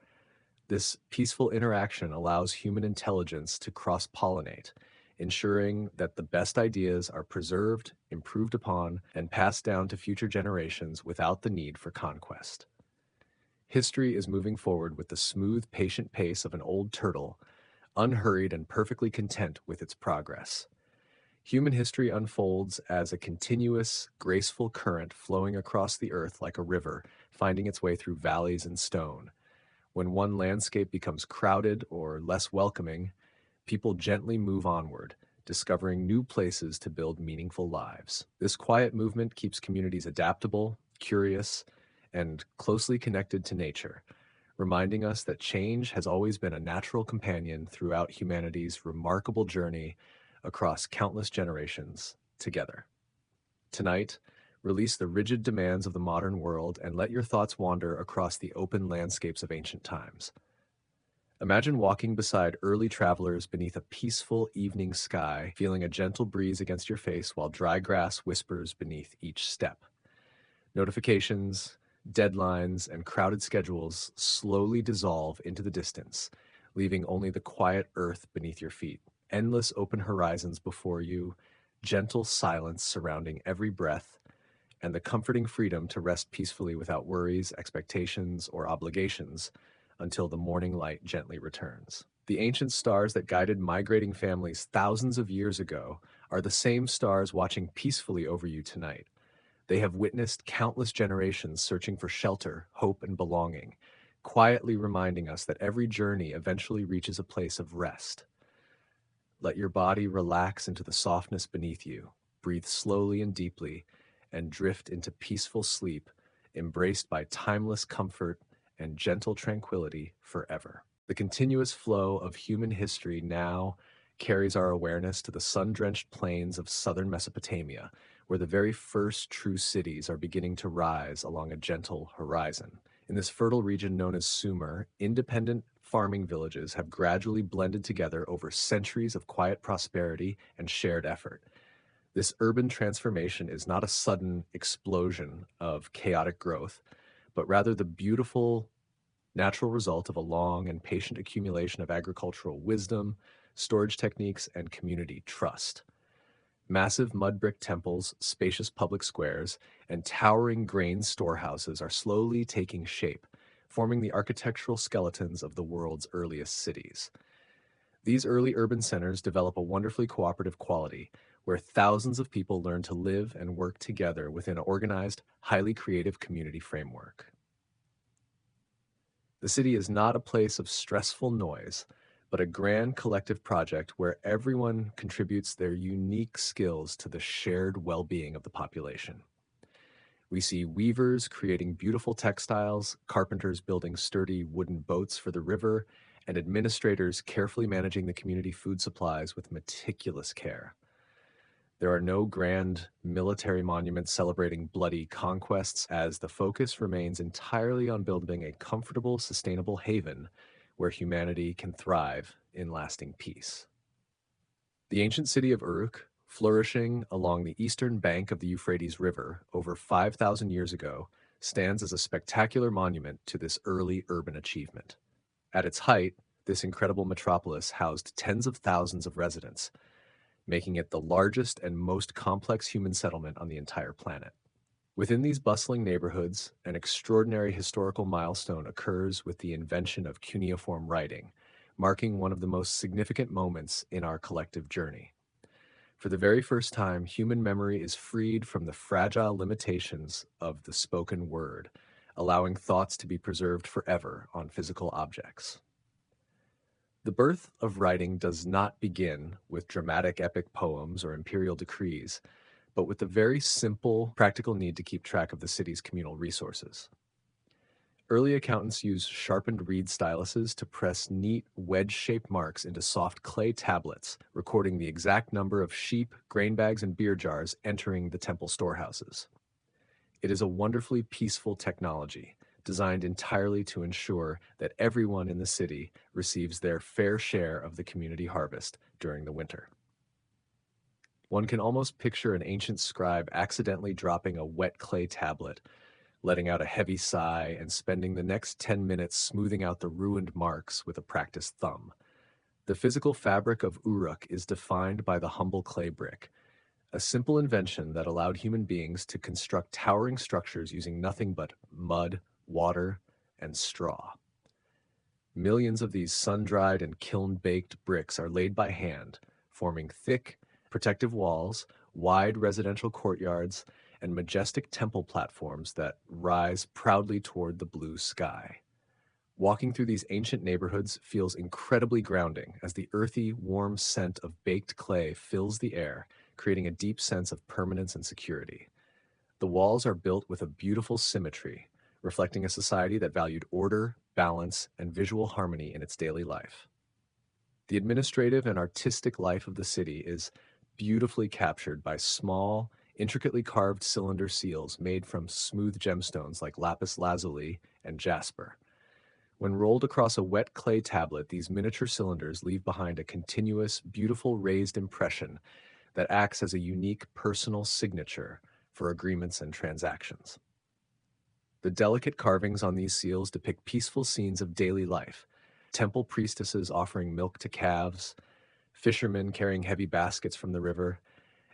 S1: This peaceful interaction allows human intelligence to cross-pollinate, ensuring that the best ideas are preserved, improved upon, and passed down to future generations without the need for conquest. History is moving forward with the smooth, patient pace of an old turtle, unhurried and perfectly content with its progress. Human history unfolds as a continuous, graceful current flowing across the earth like a river, finding its way through valleys and stone. When one landscape becomes crowded or less welcoming, people gently move onward, discovering new places to build meaningful lives. This quiet movement keeps communities adaptable, curious, and closely connected to nature, reminding us that change has always been a natural companion throughout humanity's remarkable journey across countless generations together. Tonight, release the rigid demands of the modern world and let your thoughts wander across the open landscapes of ancient times. Imagine walking beside early travelers beneath a peaceful evening sky, feeling a gentle breeze against your face while dry grass whispers beneath each step. Notifications, deadlines, and crowded schedules slowly dissolve into the distance, leaving only the quiet earth beneath your feet. Endless open horizons before you, gentle silence surrounding every breath, and the comforting freedom to rest peacefully without worries, expectations, or obligations until the morning light gently returns. The ancient stars that guided migrating families thousands of years ago are the same stars watching peacefully over you tonight. They have witnessed countless generations searching for shelter, hope, and belonging, quietly reminding us that every journey eventually reaches a place of rest. Let your body relax into the softness beneath you, breathe slowly and deeply, and drift into peaceful sleep, embraced by timeless comfort and gentle tranquility forever. The continuous flow of human history now carries our awareness to the sun-drenched plains of southern Mesopotamia, where the very first true cities are beginning to rise along a gentle horizon. In this fertile region known as Sumer, independent farming villages have gradually blended together over centuries of quiet prosperity and shared effort. This urban transformation is not a sudden explosion of chaotic growth, but rather the beautiful natural result of a long and patient accumulation of agricultural wisdom, storage techniques, and community trust. Massive mud brick temples, spacious public squares, and towering grain storehouses are slowly taking shape, forming the architectural skeletons of the world's earliest cities. These early urban centers develop a wonderfully cooperative quality, where thousands of people learn to live and work together within an organized, highly creative community framework. The city is not a place of stressful noise, but a grand collective project where everyone contributes their unique skills to the shared well-being of the population. We see weavers creating beautiful textiles, carpenters building sturdy wooden boats for the river, and administrators carefully managing the community food supplies with meticulous care. There are no grand military monuments celebrating bloody conquests, as the focus remains entirely on building a comfortable, sustainable haven where humanity can thrive in lasting peace. The ancient city of Uruk, flourishing along the eastern bank of the Euphrates River over 5,000 years ago, stands as a spectacular monument to this early urban achievement. At its height, this incredible metropolis housed tens of thousands of residents, making it the largest and most complex human settlement on the entire planet. Within these bustling neighborhoods, an extraordinary historical milestone occurs with the invention of cuneiform writing, marking one of the most significant moments in our collective journey. For the very first time, human memory is freed from the fragile limitations of the spoken word, allowing thoughts to be preserved forever on physical objects. The birth of writing does not begin with dramatic epic poems or imperial decrees, but with the very simple, practical need to keep track of the city's communal resources. Early accountants used sharpened reed styluses to press neat, wedge-shaped marks into soft clay tablets, recording the exact number of sheep, grain bags, and beer jars entering the temple storehouses. It is a wonderfully peaceful technology, designed entirely to ensure that everyone in the city receives their fair share of the community harvest during the winter. One can almost picture an ancient scribe accidentally dropping a wet clay tablet, letting out a heavy sigh, and spending the next 10 minutes smoothing out the ruined marks with a practiced thumb. The physical fabric of Uruk is defined by the humble clay brick, a simple invention that allowed human beings to construct towering structures using nothing but mud, water, and straw. Millions of these sun-dried and kiln-baked bricks are laid by hand, forming thick, protective walls, wide residential courtyards, and majestic temple platforms that rise proudly toward the blue sky. Walking through these ancient neighborhoods feels incredibly grounding as the earthy, warm scent of baked clay fills the air, creating a deep sense of permanence and security. The walls are built with a beautiful symmetry, reflecting a society that valued order, balance, and visual harmony in its daily life. The administrative and artistic life of the city is beautifully captured by small, intricately carved cylinder seals made from smooth gemstones like lapis lazuli and jasper. When rolled across a wet clay tablet, these miniature cylinders leave behind a continuous, beautiful raised impression that acts as a unique personal signature for agreements and transactions. The delicate carvings on these seals depict peaceful scenes of daily life: temple priestesses offering milk to calves, fishermen carrying heavy baskets from the river,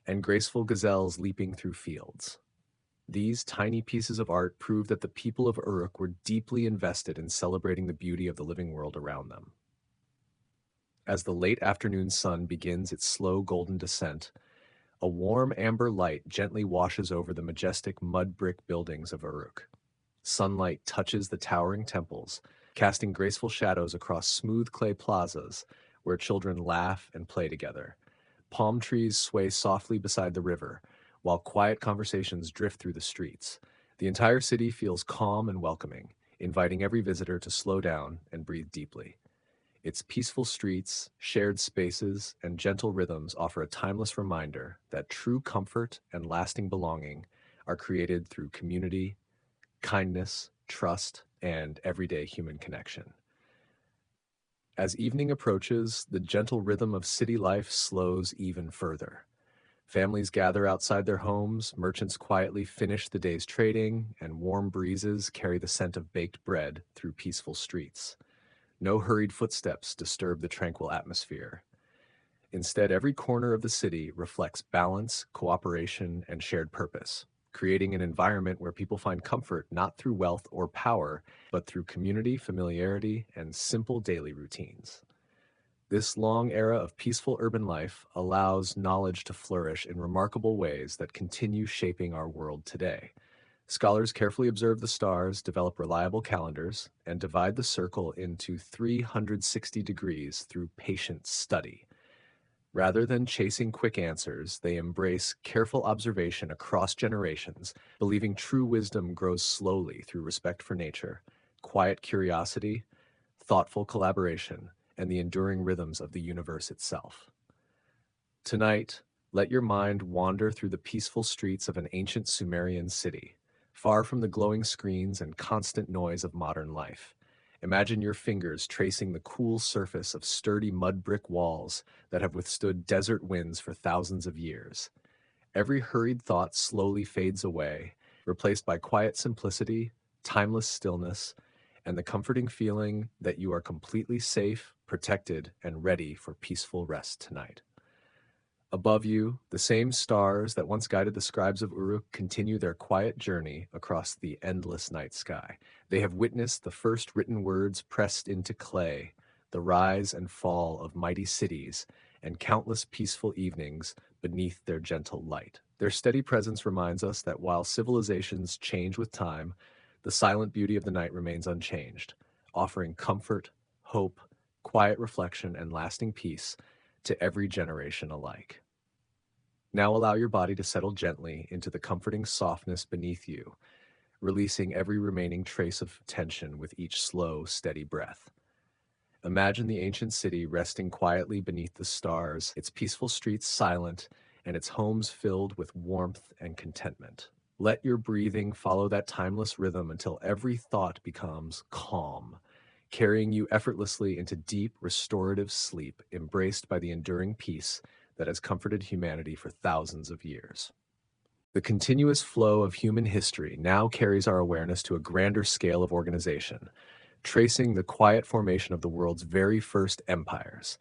S1: and graceful gazelles leaping through fields. These tiny pieces of art prove that the people of Uruk were deeply invested in celebrating the beauty of the living world around them. As the late afternoon sun begins its slow golden descent, a warm amber light gently washes over the majestic mud brick buildings of Uruk. Sunlight touches the towering temples, casting graceful shadows across smooth clay plazas where children laugh and play together. Palm trees sway softly beside the river, while quiet conversations drift through the streets. The entire city feels calm and welcoming, inviting every visitor to slow down and breathe deeply. Its peaceful streets, shared spaces, and gentle rhythms offer a timeless reminder that true comfort and lasting belonging are created through community, kindness, trust, and everyday human connection. As evening approaches, the gentle rhythm of city life slows even further. Families gather outside their homes, merchants quietly finish the day's trading, and warm breezes carry the scent of baked bread through peaceful streets. No hurried footsteps disturb the tranquil atmosphere. Instead, every corner of the city reflects balance, cooperation, and shared purpose, creating an environment where people find comfort not through wealth or power, but through community, familiarity, and simple daily routines. This long era of peaceful urban life allows knowledge to flourish in remarkable ways that continue shaping our world today. Scholars carefully observe the stars, develop reliable calendars, and divide the circle into 360 degrees through patient study. Rather than chasing quick answers, they embrace careful observation across generations, believing true wisdom grows slowly through respect for nature, quiet curiosity, thoughtful collaboration, and the enduring rhythms of the universe itself. Tonight, Let your mind wander through the peaceful streets of an ancient Sumerian city, far from the glowing screens and constant noise of modern life. Imagine your fingers tracing the cool surface of sturdy mud brick walls that have withstood desert winds for thousands of years. Every hurried thought slowly fades away, replaced by quiet simplicity, timeless stillness, and the comforting feeling that you are completely safe, protected, and ready for peaceful rest tonight. Above you, the same stars that once guided the scribes of Uruk continue their quiet journey across the endless night sky. They have witnessed the first written words pressed into clay, the rise and fall of mighty cities, and countless peaceful evenings beneath their gentle light. Their steady presence reminds us that while civilizations change with time, the silent beauty of the night remains unchanged, offering comfort, hope, quiet reflection, and lasting peace to every generation alike. Now allow your body to settle gently into the comforting softness beneath you, releasing every remaining trace of tension with each slow, steady breath. Imagine the ancient city resting quietly beneath the stars, its peaceful streets silent, and its homes filled with warmth and contentment. Let your breathing follow that timeless rhythm until every thought becomes calm, carrying you effortlessly into deep, restorative sleep, embraced by the enduring peace that has comforted humanity for thousands of years. The continuous flow of human history now carries our awareness to a grander scale of organization, tracing the quiet formation of the world's very first empires.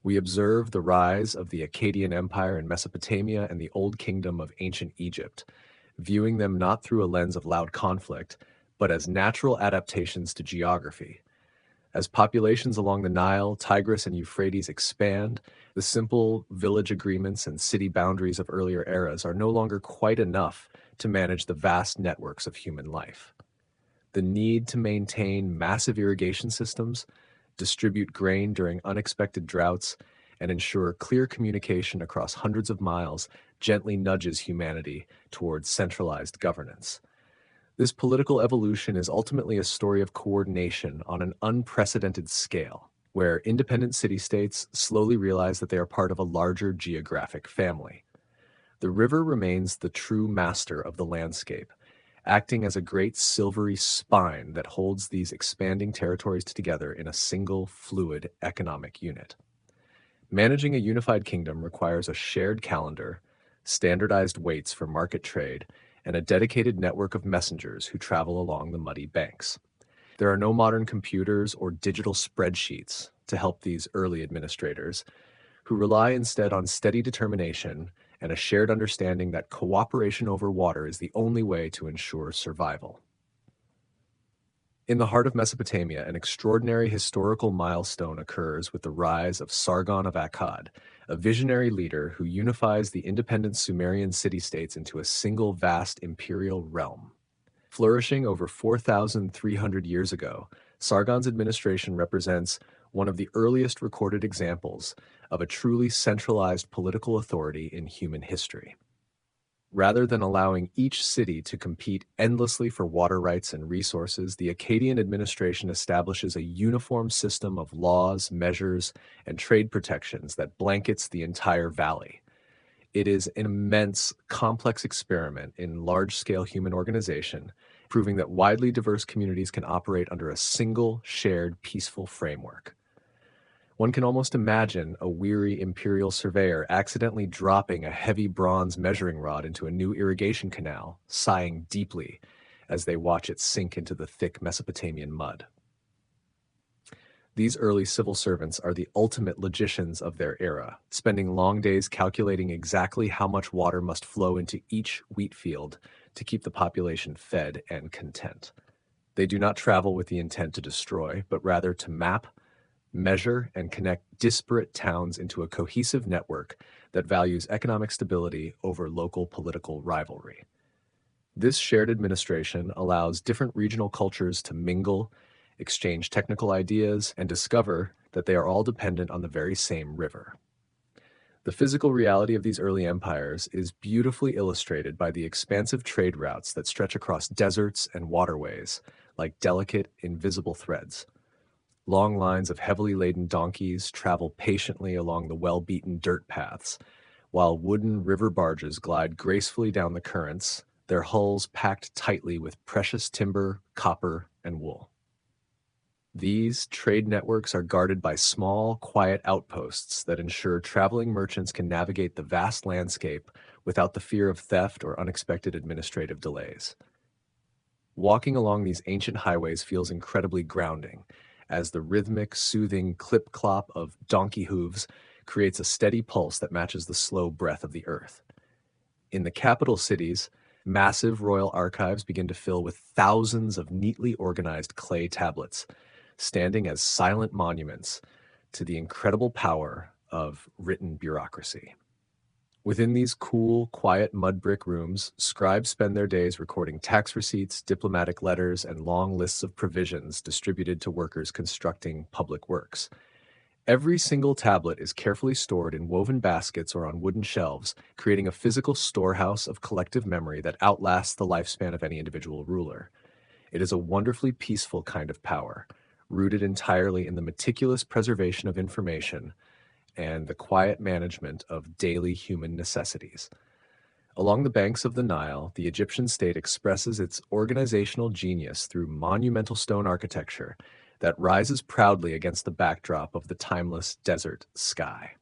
S1: We observe the rise of the Akkadian Empire in Mesopotamia and the Old Kingdom of ancient Egypt, viewing them not through a lens of loud conflict, but as natural adaptations to geography. As populations along the Nile, Tigris, and Euphrates expand, the simple village agreements and city boundaries of earlier eras are no longer quite enough to manage the vast networks of human life. The need to maintain massive irrigation systems, distribute grain during unexpected droughts, and ensure clear communication across hundreds of miles gently nudges humanity towards centralized governance. This political evolution is ultimately a story of coordination on an unprecedented scale, where independent city-states slowly realize that they are part of a larger geographic family. The river remains the true master of the landscape, acting as a great silvery spine that holds these expanding territories together in a single, fluid economic unit. Managing a unified kingdom requires a shared calendar, standardized weights for market trade, and a dedicated network of messengers who travel along the muddy banks. There are no modern computers or digital spreadsheets to help these early administrators, who rely instead on steady determination and a shared understanding that cooperation over water is the only way to ensure survival. In the heart of Mesopotamia, an extraordinary historical milestone occurs with the rise of Sargon of Akkad, a visionary leader who unifies the independent Sumerian city-states into a single vast imperial realm. Flourishing over 4,300 years ago, Sargon's administration represents one of the earliest recorded examples of a truly centralized political authority in human history. Rather than allowing each city to compete endlessly for water rights and resources, the Akkadian administration establishes a uniform system of laws, measures, and trade protections that blankets the entire valley. It is an immense, complex experiment in large-scale human organization, proving that widely diverse communities can operate under a single, shared, peaceful framework. One can almost imagine a weary imperial surveyor accidentally dropping a heavy bronze measuring rod into a new irrigation canal, sighing deeply as they watch it sink into the thick Mesopotamian mud. These early civil servants are the ultimate logicians of their era, spending long days calculating exactly how much water must flow into each wheat field to keep the population fed and content. They do not travel with the intent to destroy, but rather to map, measure, and connect disparate towns into a cohesive network that values economic stability over local political rivalry. This shared administration allows different regional cultures to mingle, exchange technical ideas, and discover that they are all dependent on the very same river. The physical reality of these early empires is beautifully illustrated by the expansive trade routes that stretch across deserts and waterways like delicate, invisible threads. Long lines of heavily laden donkeys travel patiently along the well-beaten dirt paths, while wooden river barges glide gracefully down the currents, their hulls packed tightly with precious timber, copper, and wool. These trade networks are guarded by small, quiet outposts that ensure traveling merchants can navigate the vast landscape without the fear of theft or unexpected administrative delays. Walking along these ancient highways feels incredibly grounding, as the rhythmic, soothing clip-clop of donkey hooves creates a steady pulse that matches the slow breath of the earth. In the capital cities, massive royal archives begin to fill with thousands of neatly organized clay tablets, standing as silent monuments to the incredible power of written bureaucracy. Within these cool, quiet mud brick rooms, scribes spend their days recording tax receipts, diplomatic letters, and long lists of provisions distributed to workers constructing public works. Every single tablet is carefully stored in woven baskets or on wooden shelves, creating a physical storehouse of collective memory that outlasts the lifespan of any individual ruler. It is a wonderfully peaceful kind of power, rooted entirely in the meticulous preservation of information and the quiet management of daily human necessities. Along the banks of the Nile, the Egyptian state expresses its organizational genius through monumental stone architecture that rises proudly against the backdrop of the timeless desert sky.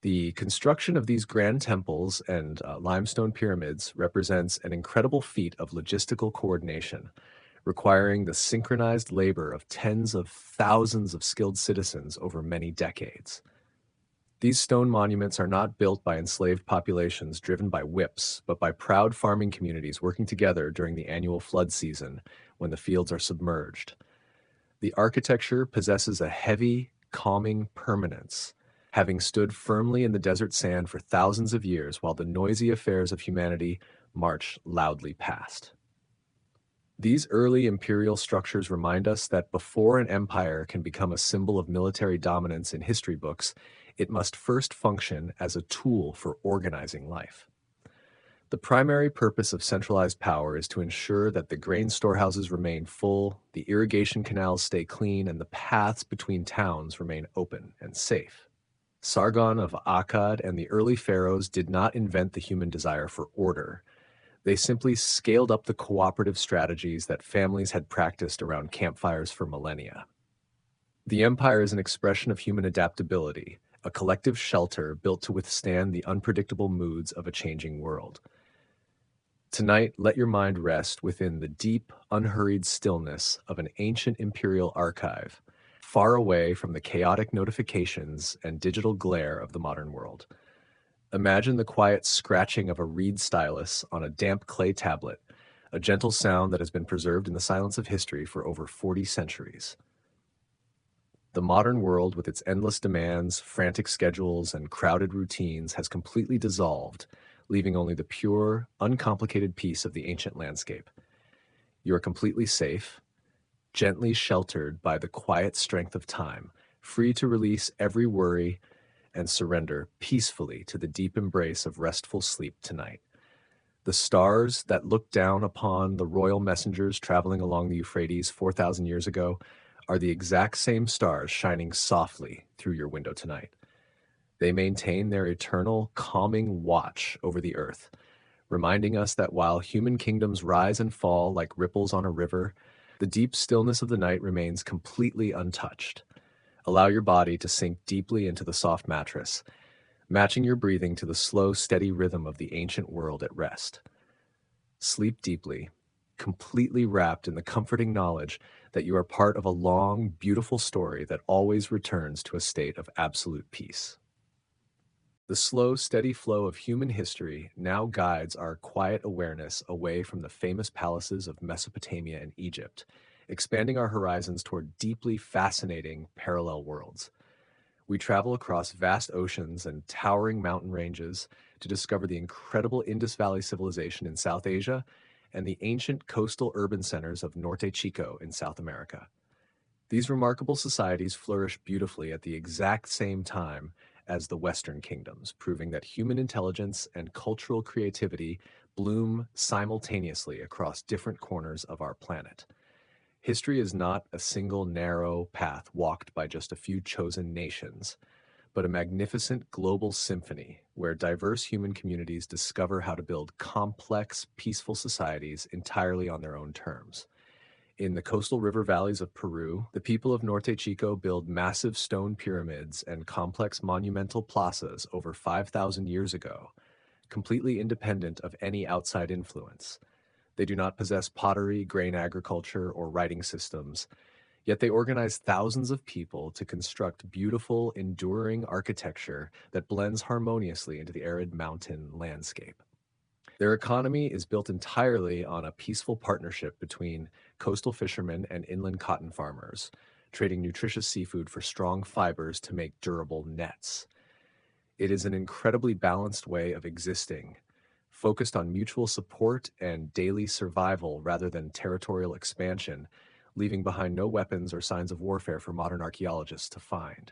S1: The construction of these grand temples and limestone pyramids represents an incredible feat of logistical coordination, requiring the synchronized labor of tens of thousands of skilled citizens over many decades. These stone monuments are not built by enslaved populations driven by whips, but by proud farming communities working together during the annual flood season when the fields are submerged. The architecture possesses a heavy, calming permanence, having stood firmly in the desert sand for thousands of years while the noisy affairs of humanity march loudly past. These early imperial structures remind us that before an empire can become a symbol of military dominance in history books, it must first function as a tool for organizing life. The primary purpose of centralized power is to ensure that the grain storehouses remain full, the irrigation canals stay clean, and the paths between towns remain open and safe. Sargon of Akkad and the early pharaohs did not invent the human desire for order. They simply scaled up the cooperative strategies that families had practiced around campfires for millennia. The empire is an expression of human adaptability, a collective shelter built to withstand the unpredictable moods of a changing world. Tonight, let your mind rest within the deep, unhurried stillness of an ancient imperial archive, far away from the chaotic notifications and digital glare of the modern world. Imagine the quiet scratching of a reed stylus on a damp clay tablet, a gentle sound that has been preserved in the silence of history for over 40 centuries. The modern world, with its endless demands, frantic schedules, and crowded routines, has completely dissolved, leaving only the pure, uncomplicated peace of the ancient landscape. You are completely safe, gently sheltered by the quiet strength of time, free to release every worry and surrender peacefully to the deep embrace of restful sleep tonight. The stars that looked down upon the royal messengers traveling along the Euphrates 4,000 years ago are the exact same stars shining softly through your window tonight. They maintain their eternal, calming watch over the earth, reminding us that while human kingdoms rise and fall like ripples on a river, the deep stillness of the night remains completely untouched. Allow your body to sink deeply into the soft mattress, matching your breathing to the slow, steady rhythm of the ancient world at rest. Sleep deeply, completely wrapped in the comforting knowledge that you are part of a long, beautiful story that always returns to a state of absolute peace. The slow, steady flow of human history now guides our quiet awareness away from the famous palaces of Mesopotamia and Egypt, expanding our horizons toward deeply fascinating parallel worlds. We travel across vast oceans and towering mountain ranges to discover the incredible Indus Valley civilization in South Asia and the ancient coastal urban centers of Norte Chico in South America. These remarkable societies flourish beautifully at the exact same time as the Western kingdoms, proving that human intelligence and cultural creativity bloom simultaneously across different corners of our planet. History is not a single narrow path walked by just a few chosen nations, but a magnificent global symphony where diverse human communities discover how to build complex, peaceful societies entirely on their own terms. In the coastal river valleys of Peru, the people of Norte Chico build massive stone pyramids and complex monumental plazas over 5,000 years ago, completely independent of any outside influence. They do not possess pottery, grain agriculture, or writing systems, yet they organize thousands of people to construct beautiful, enduring architecture that blends harmoniously into the arid mountain landscape. Their economy is built entirely on a peaceful partnership between coastal fishermen and inland cotton farmers, trading nutritious seafood for strong fibers to make durable nets. It is an incredibly balanced way of existing, focused on mutual support and daily survival rather than territorial expansion, leaving behind no weapons or signs of warfare for modern archaeologists to find.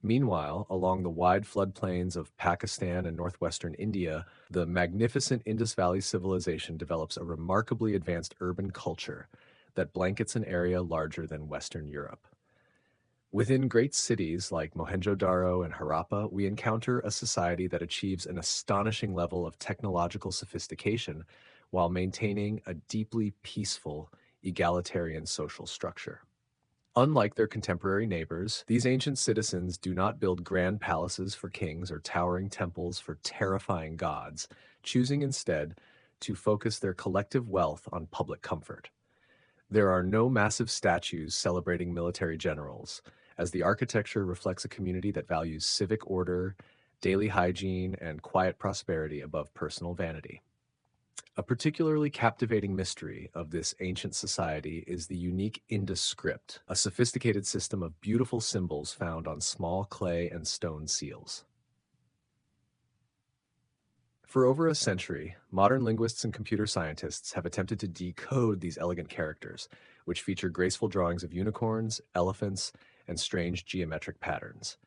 S1: Meanwhile, along the wide floodplains of Pakistan and northwestern India, the magnificent Indus Valley civilization develops a remarkably advanced urban culture that blankets an area larger than Western Europe. Within great cities like Mohenjo-Daro and Harappa, we encounter a society that achieves an astonishing level of technological sophistication while maintaining a deeply peaceful, egalitarian social structure. Unlike their contemporary neighbors, these ancient citizens do not build grand palaces for kings or towering temples for terrifying gods, choosing instead to focus their collective wealth on public comfort. There are no massive statues celebrating military generals, as the architecture reflects a community that values civic order, daily hygiene, and quiet prosperity above personal vanity. A particularly captivating mystery of this ancient society is the unique Indus script, a sophisticated system of beautiful symbols found on small clay and stone seals. For over a century, modern linguists and computer scientists have attempted to decode these elegant characters, which feature graceful drawings of unicorns, elephants, and strange geometric patterns.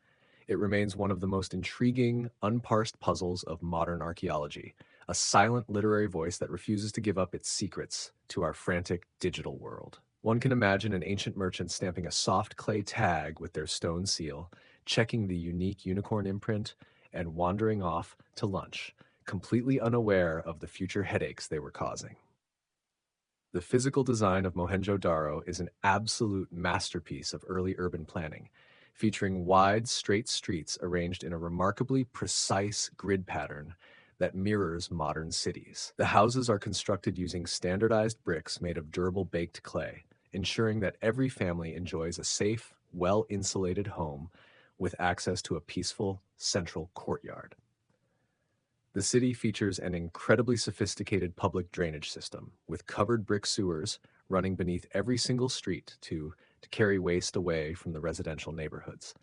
S1: It remains one of the most intriguing, unparsed puzzles of modern archaeology, a silent literary voice that refuses to give up its secrets to our frantic digital world. One can imagine an ancient merchant stamping a soft clay tag with their stone seal, checking the unique unicorn imprint, and wandering off to lunch, completely unaware of the future headaches they were causing. The physical design of Mohenjo-Daro is an absolute masterpiece of early urban planning, featuring wide, straight streets arranged in a remarkably precise grid pattern that mirrors modern cities. The houses are constructed using standardized bricks made of durable baked clay, ensuring that every family enjoys a safe, well-insulated home with access to a peaceful, central courtyard. The city features an incredibly sophisticated public drainage system, with covered brick sewers running beneath every single street to carry waste away from the residential neighborhoods.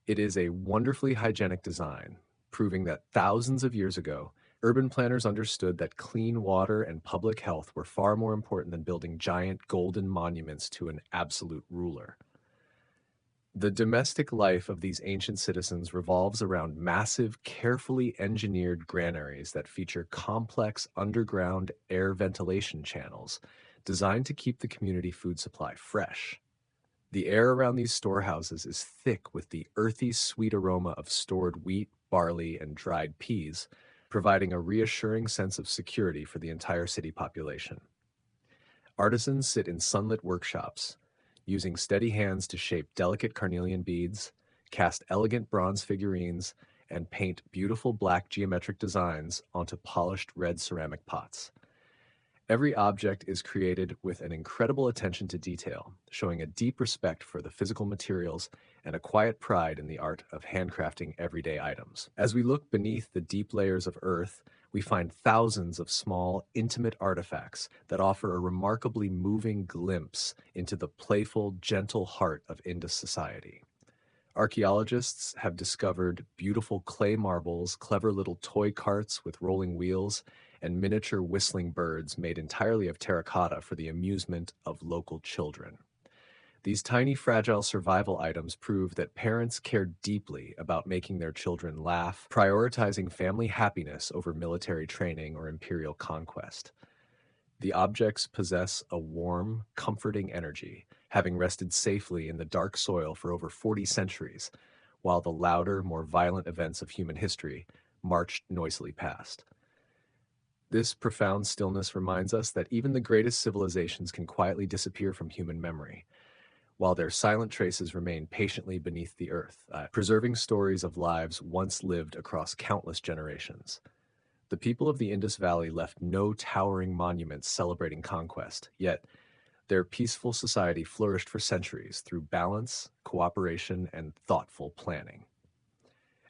S1: It is a wonderfully hygienic design, proving that thousands of years ago, urban planners understood that clean water and public health were far more important than building giant golden monuments to an absolute ruler. The domestic life of these ancient citizens revolves around massive, carefully engineered granaries that feature complex underground air ventilation channels designed to keep the community food supply fresh. The air around these storehouses is thick with the earthy, sweet aroma of stored wheat, barley, and dried peas, providing a reassuring sense of security for the entire city population. Artisans sit in sunlit workshops, using steady hands to shape delicate carnelian beads, cast elegant bronze figurines, and paint beautiful black geometric designs onto polished red ceramic pots. Every object is created with an incredible attention to detail, showing a deep respect for the physical materials and a quiet pride in the art of handcrafting everyday items. As we look beneath the deep layers of earth, we find thousands of small, intimate artifacts that offer a remarkably moving glimpse into the playful, gentle heart of Indus society. Archaeologists have discovered beautiful clay marbles, clever little toy carts with rolling wheels, and miniature whistling birds made entirely of terracotta for the amusement of local children. These tiny, fragile survival items prove that parents care deeply about making their children laugh, prioritizing family happiness over military training or imperial conquest. The objects possess a warm, comforting energy, having rested safely in the dark soil for over 40 centuries, while the louder, more violent events of human history marched noisily past. This profound stillness reminds us that even the greatest civilizations can quietly disappear from human memory, while their silent traces remain patiently beneath the earth, preserving stories of lives once lived across countless generations. The people of the Indus Valley left no towering monuments celebrating conquest, yet their peaceful society flourished for centuries through balance, cooperation, and thoughtful planning.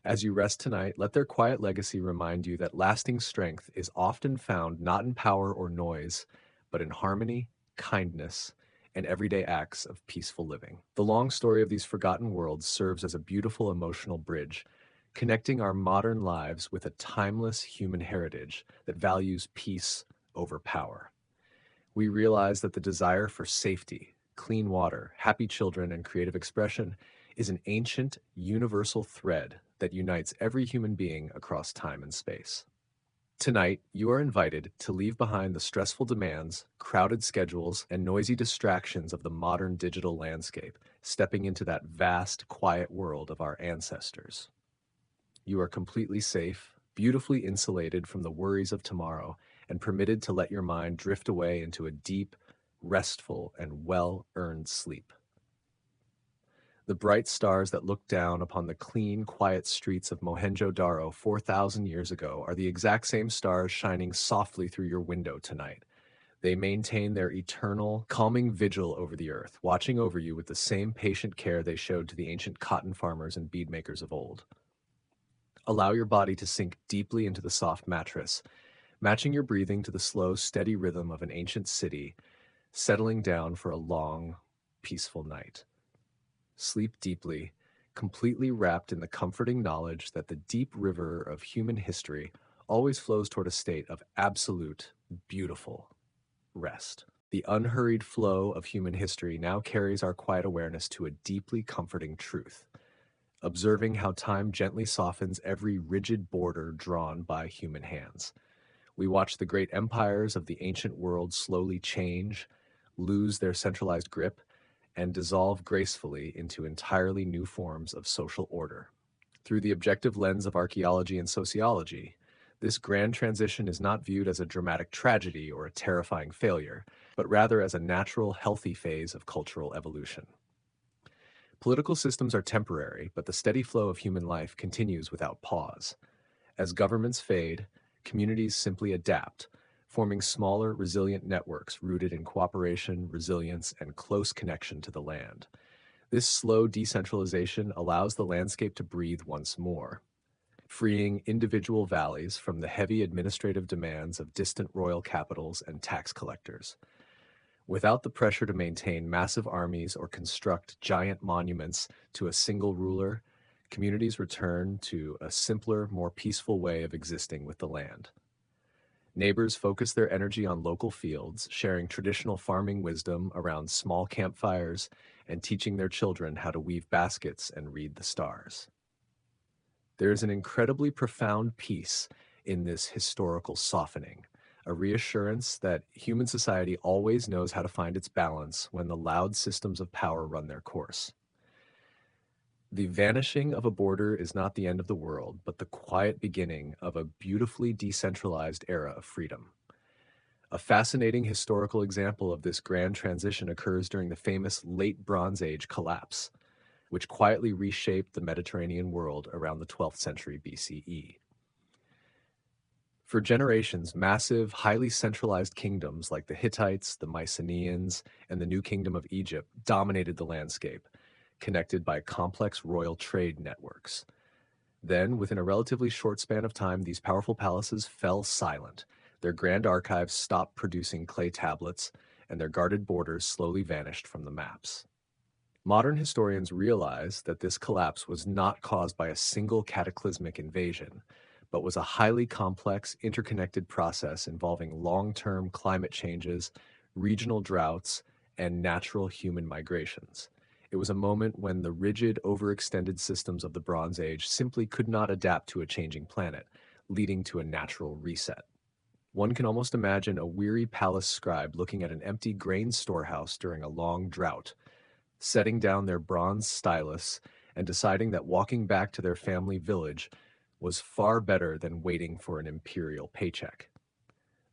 S1: As you rest tonight, let their quiet legacy remind you that lasting strength is often found not in power or noise, but in harmony, kindness, and everyday acts of peaceful living. The long story of these forgotten worlds serves as a beautiful emotional bridge, connecting our modern lives with a timeless human heritage that values peace over power. We realize that the desire for safety, clean water, happy children, and creative expression is an ancient, universal thread that unites every human being across time and space. Tonight, you are invited to leave behind the stressful demands, crowded schedules, and noisy distractions of the modern digital landscape, stepping into that vast, quiet world of our ancestors. You are completely safe, beautifully insulated from the worries of tomorrow, and permitted to let your mind drift away into a deep, restful, and well-earned sleep. The bright stars that look down upon the clean, quiet streets of Mohenjo-Daro 4,000 years ago are the exact same stars shining softly through your window tonight. They maintain their eternal, calming vigil over the earth, watching over you with the same patient care they showed to the ancient cotton farmers and bead makers of old. Allow your body to sink deeply into the soft mattress, matching your breathing to the slow, steady rhythm of an ancient city, settling down for a long, peaceful night. Sleep deeply, completely wrapped in the comforting knowledge that the deep river of human history always flows toward a state of absolute, beautiful rest. The unhurried flow of human history now carries our quiet awareness to a deeply comforting truth, observing how time gently softens every rigid border drawn by human hands. We watch the great empires of the ancient world slowly change, lose their centralized grip, and dissolve gracefully into entirely new forms of social order. Through the objective lens of archaeology and sociology, this grand transition is not viewed as a dramatic tragedy or a terrifying failure, but rather as a natural, healthy phase of cultural evolution. Political systems are temporary, but the steady flow of human life continues without pause. As governments fade, communities simply adapt, forming smaller, resilient networks rooted in cooperation, resilience, and close connection to the land. This slow decentralization allows the landscape to breathe once more, freeing individual valleys from the heavy administrative demands of distant royal capitals and tax collectors. Without the pressure to maintain massive armies or construct giant monuments to a single ruler, communities return to a simpler, more peaceful way of existing with the land. Neighbors focus their energy on local fields, sharing traditional farming wisdom around small campfires and teaching their children how to weave baskets and read the stars. There is an incredibly profound peace in this historical softening, a reassurance that human society always knows how to find its balance when the loud systems of power run their course. The vanishing of a border is not the end of the world, but the quiet beginning of a beautifully decentralized era of freedom. A fascinating historical example of this grand transition occurs during the famous Late Bronze Age collapse, which quietly reshaped the Mediterranean world around the 12th century BCE. For generations, massive, highly centralized kingdoms like the Hittites, the Mycenaeans, and the New Kingdom of Egypt dominated the landscape, connected by complex royal trade networks. Then, within a relatively short span of time, these powerful palaces fell silent. Their grand archives stopped producing clay tablets, and their guarded borders slowly vanished from the maps. Modern historians realize that this collapse was not caused by a single cataclysmic invasion, but was a highly complex, interconnected process involving long-term climate changes, regional droughts, and natural human migrations. It was a moment when the rigid, overextended systems of the Bronze Age simply could not adapt to a changing planet, leading to a natural reset. One can almost imagine a weary palace scribe looking at an empty grain storehouse during a long drought, setting down their bronze stylus and deciding that walking back to their family village was far better than waiting for an imperial paycheck.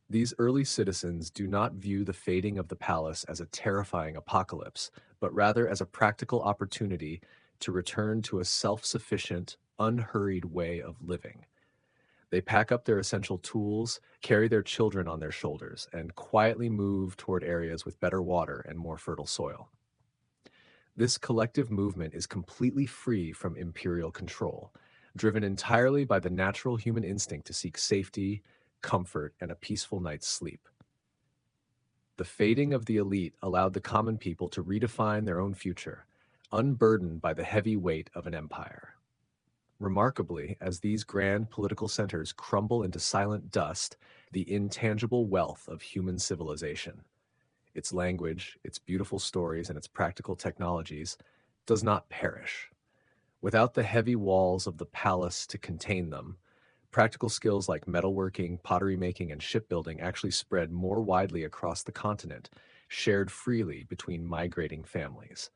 S1: These early citizens do not view the fading of the palace as a terrifying apocalypse, but rather as a practical opportunity to return to a self-sufficient, unhurried way of living. They pack up their essential tools, carry their children on their shoulders, and quietly move toward areas with better water and more fertile soil. This collective movement is completely free from imperial control, driven entirely by the natural human instinct to seek safety, comfort, and a peaceful night's sleep. The fading of the elite allowed the common people to redefine their own future, unburdened by the heavy weight of an empire. Remarkably, as these grand political centers crumble into silent dust, the intangible wealth of human civilization, its language, its beautiful stories, and its practical technologies, does not perish. Without the heavy walls of the palace to contain them, practical skills like metalworking, pottery making, and shipbuilding actually spread more widely across the continent, shared freely between migrating families.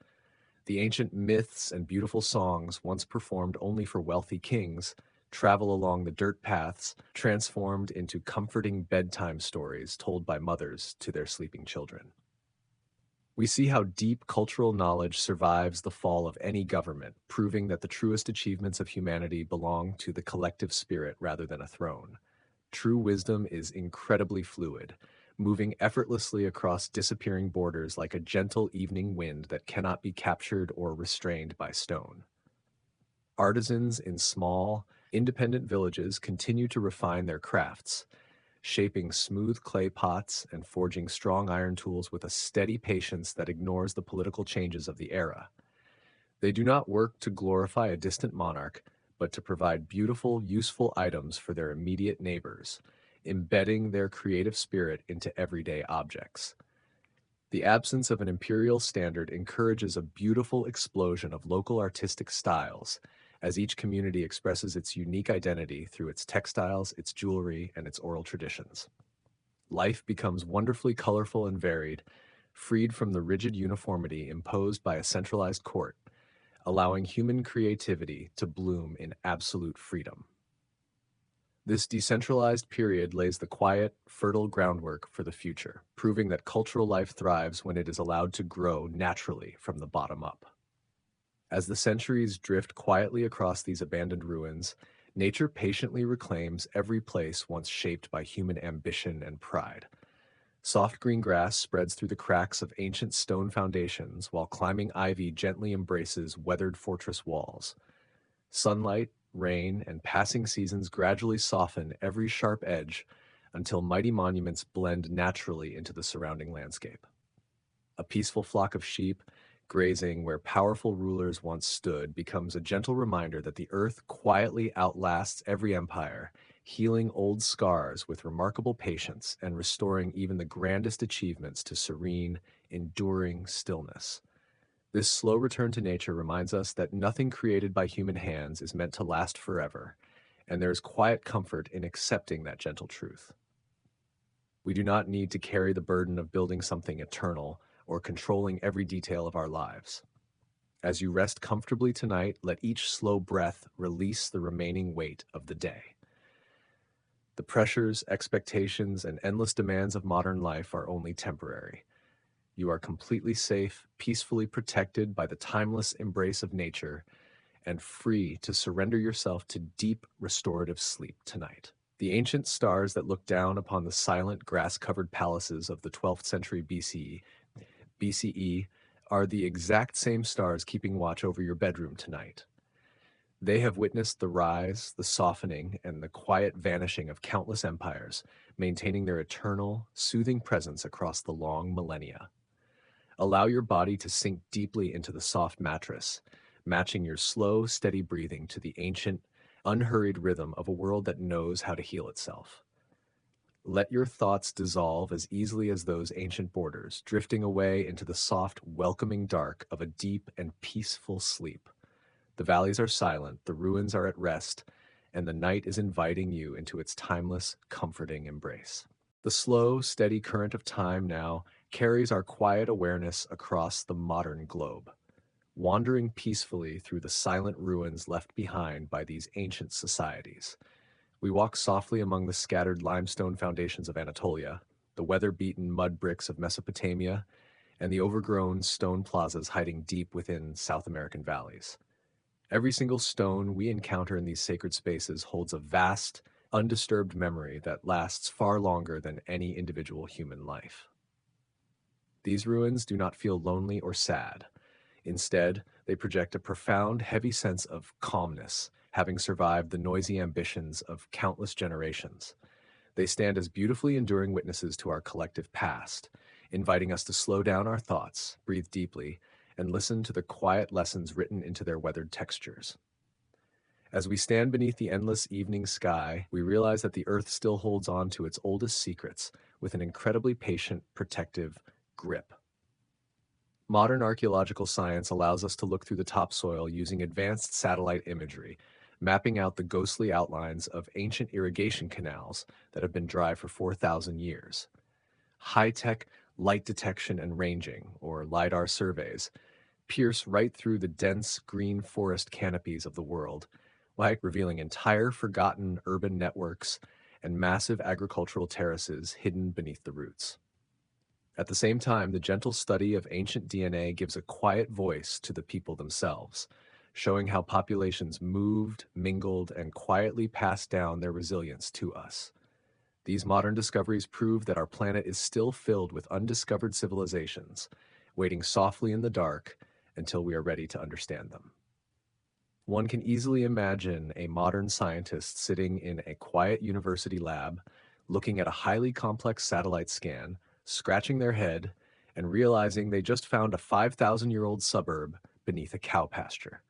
S1: The ancient myths and beautiful songs, once performed only for wealthy kings, travel along the dirt paths, transformed into comforting bedtime stories told by mothers to their sleeping children. We see how deep cultural knowledge survives the fall of any government, proving that the truest achievements of humanity belong to the collective spirit rather than a throne. True wisdom is incredibly fluid, moving effortlessly across disappearing borders like a gentle evening wind that cannot be captured or restrained by stone. Artisans in small, independent villages continue to refine their crafts, shaping smooth clay pots and forging strong iron tools with a steady patience that ignores the political changes of the era. They do not work to glorify a distant monarch, but to provide beautiful, useful items for their immediate neighbors, embedding their creative spirit into everyday objects. The absence of an imperial standard encourages a beautiful explosion of local artistic styles, as each community expresses its unique identity through its textiles, its jewelry, and its oral traditions. Life becomes wonderfully colorful and varied, freed from the rigid uniformity imposed by a centralized court, allowing human creativity to bloom in absolute freedom. This decentralized period lays the quiet, fertile groundwork for the future, proving that cultural life thrives when it is allowed to grow naturally from the bottom up. As the centuries drift quietly across these abandoned ruins, nature patiently reclaims every place once shaped by human ambition and pride. Soft green grass spreads through the cracks of ancient stone foundations, while climbing ivy gently embraces weathered fortress walls. Sunlight, rain, and passing seasons gradually soften every sharp edge until mighty monuments blend naturally into the surrounding landscape. A peaceful flock of sheep, grazing where powerful rulers once stood, becomes a gentle reminder that the earth quietly outlasts every empire, healing old scars with remarkable patience and restoring even the grandest achievements to serene, enduring stillness. This slow return to nature reminds us that nothing created by human hands is meant to last forever, and there is quiet comfort in accepting that gentle truth. We do not need to carry the burden of building something eternal or controlling every detail of our lives. As you rest comfortably tonight, let each slow breath release the remaining weight of the day. The pressures, expectations, and endless demands of modern life are only temporary. You are completely safe, peacefully protected by the timeless embrace of nature, and free to surrender yourself to deep, restorative sleep tonight. The ancient stars that look down upon the silent, grass-covered palaces of the 12th century BCE are the exact same stars keeping watch over your bedroom tonight. They have witnessed the rise, the softening, and the quiet vanishing of countless empires, maintaining their eternal, soothing presence across the long millennia. Allow your body to sink deeply into the soft mattress, matching your slow, steady breathing to the ancient, unhurried rhythm of a world that knows how to heal itself. Let your thoughts dissolve as easily as those ancient borders, drifting away into the soft, welcoming dark of a deep and peaceful sleep. The valleys are silent, the ruins are at rest, and the night is inviting you into its timeless, comforting embrace. The slow, steady current of time now carries our quiet awareness across the modern globe. wandering peacefully through the silent ruins left behind by these ancient societies. We walk softly among the scattered limestone foundations of Anatolia, the weather-beaten mud bricks of Mesopotamia, and the overgrown stone plazas hiding deep within South American valleys. Every single stone we encounter in these sacred spaces holds a vast, undisturbed memory that lasts far longer than any individual human life. These ruins do not feel lonely or sad. Instead, they project a profound, heavy sense of calmness, having survived the noisy ambitions of countless generations. They stand as beautifully enduring witnesses to our collective past, inviting us to slow down our thoughts, breathe deeply, and listen to the quiet lessons written into their weathered textures. As we stand beneath the endless evening sky, we realize that the earth still holds on to its oldest secrets with an incredibly patient, protective grip. Modern archaeological science allows us to look through the topsoil using advanced satellite imagery, mapping out the ghostly outlines of ancient irrigation canals that have been dry for 4,000 years. High-tech light detection and ranging, or LiDAR surveys, pierce right through the dense green forest canopies of the world, like revealing entire forgotten urban networks and massive agricultural terraces hidden beneath the roots. At the same time, the gentle study of ancient DNA gives a quiet voice to the people themselves, showing how populations moved, mingled, and quietly passed down their resilience to us. These modern discoveries prove that our planet is still filled with undiscovered civilizations, waiting softly in the dark until we are ready to understand them. One can easily imagine a modern scientist sitting in a quiet university lab, looking at a highly complex satellite scan, scratching their head, and realizing they just found a 5,000-year-old suburb beneath a cow pasture.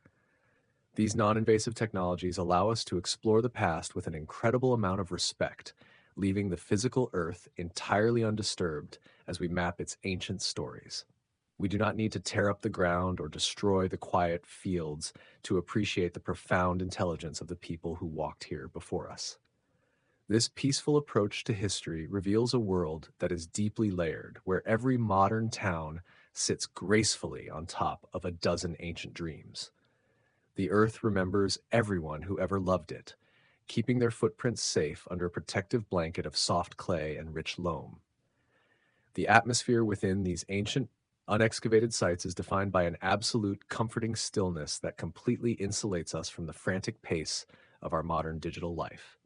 S1: These non-invasive technologies allow us to explore the past with an incredible amount of respect, leaving the physical Earth entirely undisturbed as we map its ancient stories. We do not need to tear up the ground or destroy the quiet fields to appreciate the profound intelligence of the people who walked here before us. This peaceful approach to history reveals a world that is deeply layered, where every modern town sits gracefully on top of a dozen ancient dreams. The earth remembers everyone who ever loved it, keeping their footprints safe under a protective blanket of soft clay and rich loam. The atmosphere within these ancient, unexcavated sites is defined by an absolute, comforting stillness that completely insulates us from the frantic pace of our modern digital life.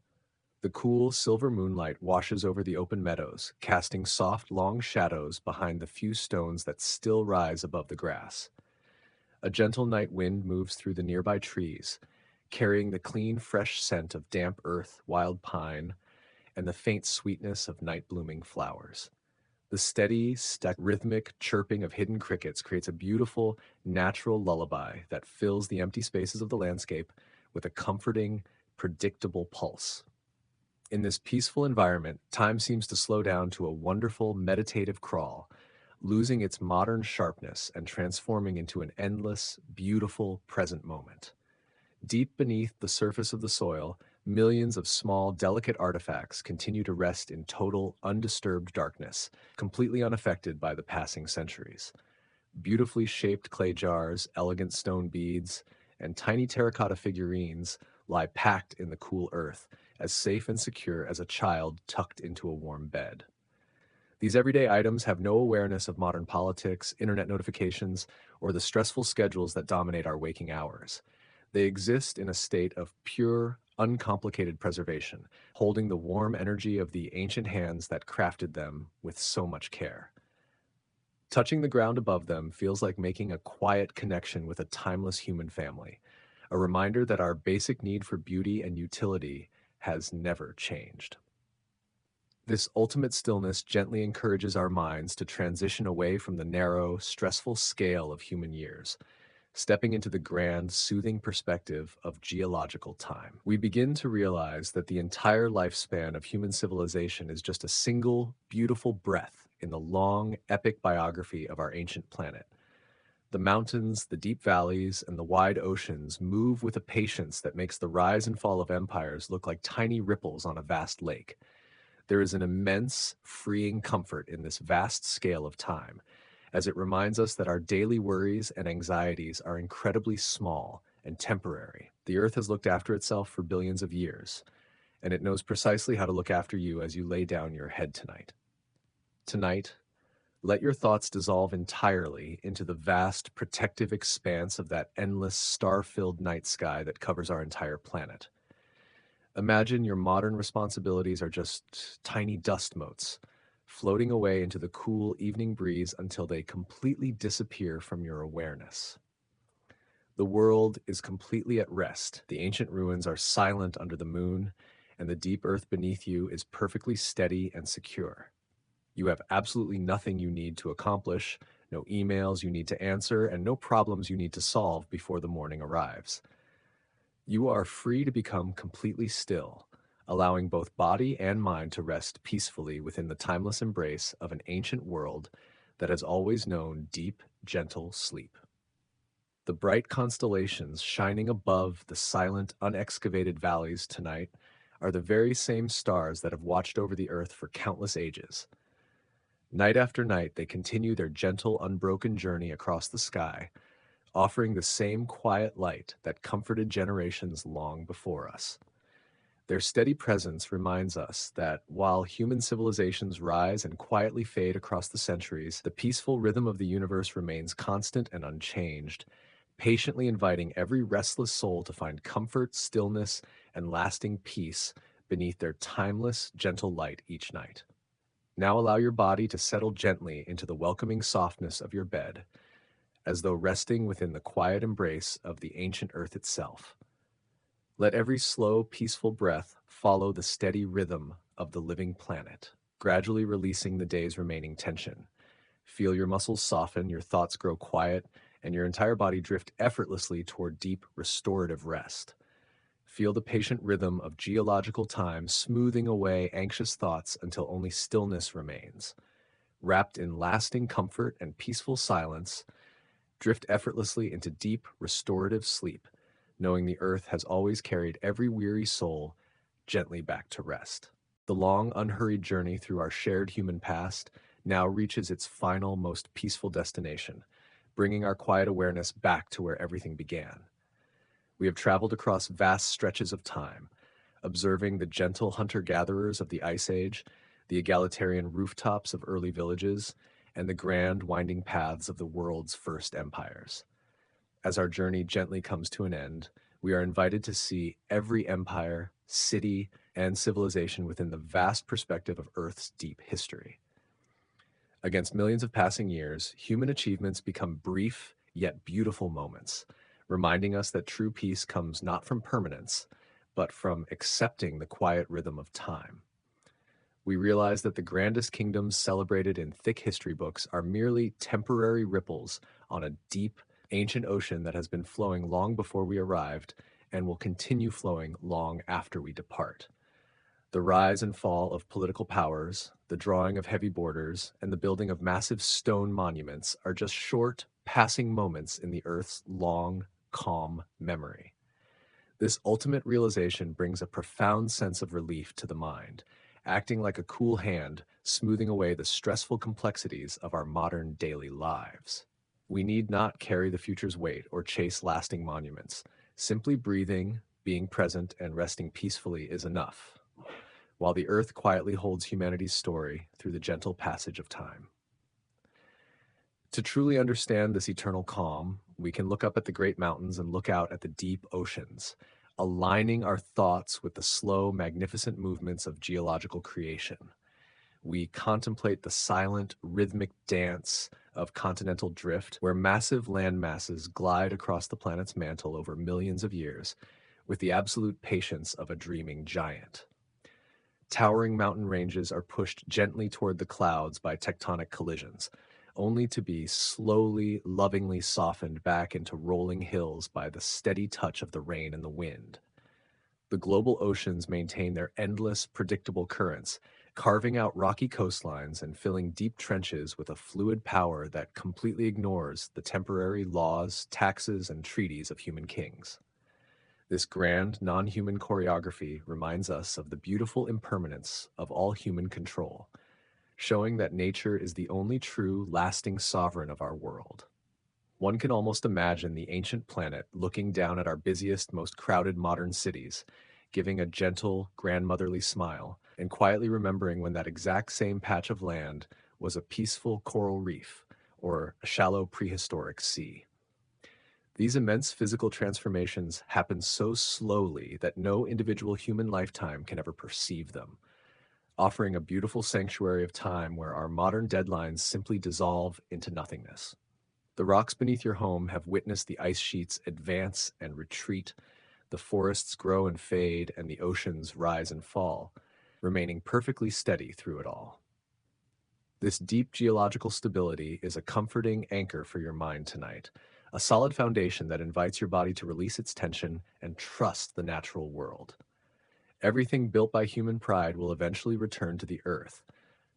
S1: The cool, silver moonlight washes over the open meadows, casting soft, long shadows behind the few stones that still rise above the grass. A gentle night wind moves through the nearby trees, carrying the clean, fresh scent of damp earth, wild pine, and the faint sweetness of night-blooming flowers. The steady, rhythmic chirping of hidden crickets creates a beautiful, natural lullaby that fills the empty spaces of the landscape with a comforting, predictable pulse. In this peaceful environment, time seems to slow down to a wonderful, meditative crawl, losing its modern sharpness and transforming into an endless, beautiful present moment. Deep beneath the surface of the soil, millions of small, delicate artifacts continue to rest in total, undisturbed darkness, completely unaffected by the passing centuries. Beautifully shaped clay jars, elegant stone beads, and tiny terracotta figurines lie packed in the cool earth, as safe and secure as a child tucked into a warm bed. These everyday items have no awareness of modern politics, internet notifications, or the stressful schedules that dominate our waking hours. They exist in a state of pure, uncomplicated preservation, holding the warm energy of the ancient hands that crafted them with so much care. Touching the ground above them feels like making a quiet connection with a timeless human family, a reminder that our basic need for beauty and utility has never changed. This ultimate stillness gently encourages our minds to transition away from the narrow, stressful scale of human years, stepping into the grand, soothing perspective of geological time. We begin to realize that the entire lifespan of human civilization is just a single, beautiful breath in the long, epic biography of our ancient planet. The mountains, the deep valleys, and the wide oceans move with a patience that makes the rise and fall of empires look like tiny ripples on a vast lake. There is an immense, freeing comfort in this vast scale of time, as it reminds us that our daily worries and anxieties are incredibly small and temporary. The Earth has looked after itself for billions of years, and it knows precisely how to look after you as you lay down your head tonight. Tonight, let your thoughts dissolve entirely into the vast protective expanse of that endless star-filled night sky that covers our entire planet. Imagine your modern responsibilities are just tiny dust motes, floating away into the cool evening breeze until they completely disappear from your awareness. The world is completely at rest. The ancient ruins are silent under the moon, and the deep earth beneath you is perfectly steady and secure. You have absolutely nothing you need to accomplish, no emails you need to answer, and no problems you need to solve before the morning arrives. You are free to become completely still, allowing both body and mind to rest peacefully within the timeless embrace of an ancient world that has always known deep, gentle sleep. The bright constellations shining above the silent, unexcavated valleys tonight are the very same stars that have watched over the earth for countless ages. Night after night, they continue their gentle, unbroken journey across the sky, offering the same quiet light that comforted generations long before us. Their steady presence reminds us that while human civilizations rise and quietly fade across the centuries, the peaceful rhythm of the universe remains constant and unchanged, patiently inviting every restless soul to find comfort, stillness, and lasting peace beneath their timeless, gentle light each night. Now allow your body to settle gently into the welcoming softness of your bed, as though resting within the quiet embrace of the ancient earth itself. Let every slow, peaceful breath follow the steady rhythm of the living planet, gradually releasing the day's remaining tension. Feel your muscles soften, your thoughts grow quiet, and your entire body drift effortlessly toward deep, restorative rest. Feel the patient rhythm of geological time smoothing away anxious thoughts until only stillness remains. Wrapped in lasting comfort and peaceful silence, drift effortlessly into deep, restorative sleep, knowing the earth has always carried every weary soul gently back to rest. The long, unhurried journey through our shared human past now reaches its final, most peaceful destination, bringing our quiet awareness back to where everything began. We have traveled across vast stretches of time, observing the gentle hunter-gatherers of the Ice Age, the egalitarian rooftops of early villages, and the grand winding paths of the world's first empires. As our journey gently comes to an end, we are invited to see every empire, city, and civilization within the vast perspective of Earth's deep history. Against millions of passing years, human achievements become brief yet beautiful moments, reminding us that true peace comes not from permanence, but from accepting the quiet rhythm of time. We realize that the grandest kingdoms celebrated in thick history books are merely temporary ripples on a deep, ancient ocean that has been flowing long before we arrived and will continue flowing long after we depart. The rise and fall of political powers, the drawing of heavy borders, and the building of massive stone monuments are just short, passing moments in the Earth's long, calm memory. This ultimate realization brings a profound sense of relief to the mind, acting like a cool hand, smoothing away the stressful complexities of our modern daily lives. We need not carry the future's weight or chase lasting monuments. Simply breathing, being present, and resting peacefully is enough, while the earth quietly holds humanity's story through the gentle passage of time. To truly understand this eternal calm, we can look up at the great mountains and look out at the deep oceans, aligning our thoughts with the slow, magnificent movements of geological creation. We contemplate the silent, rhythmic dance of continental drift, where massive land masses glide across the planet's mantle over millions of years, with the absolute patience of a dreaming giant. Towering mountain ranges are pushed gently toward the clouds by tectonic collisions, only to be slowly, lovingly softened back into rolling hills by the steady touch of the rain and the wind. The global oceans maintain their endless, predictable currents, carving out rocky coastlines and filling deep trenches with a fluid power that completely ignores the temporary laws, taxes, and treaties of human kings. This grand, non-human choreography reminds us of the beautiful impermanence of all human control, showing that nature is the only true, lasting sovereign of our world. One can almost imagine the ancient planet looking down at our busiest, most crowded modern cities, giving a gentle, grandmotherly smile, and quietly remembering when that exact same patch of land was a peaceful coral reef or a shallow prehistoric sea. These immense physical transformations happen so slowly that no individual human lifetime can ever perceive them, offering a beautiful sanctuary of time where our modern deadlines simply dissolve into nothingness. The rocks beneath your home have witnessed the ice sheets advance and retreat, the forests grow and fade, and the oceans rise and fall, remaining perfectly steady through it all. This deep geological stability is a comforting anchor for your mind tonight, a solid foundation that invites your body to release its tension and trust the natural world. Everything built by human pride will eventually return to the earth,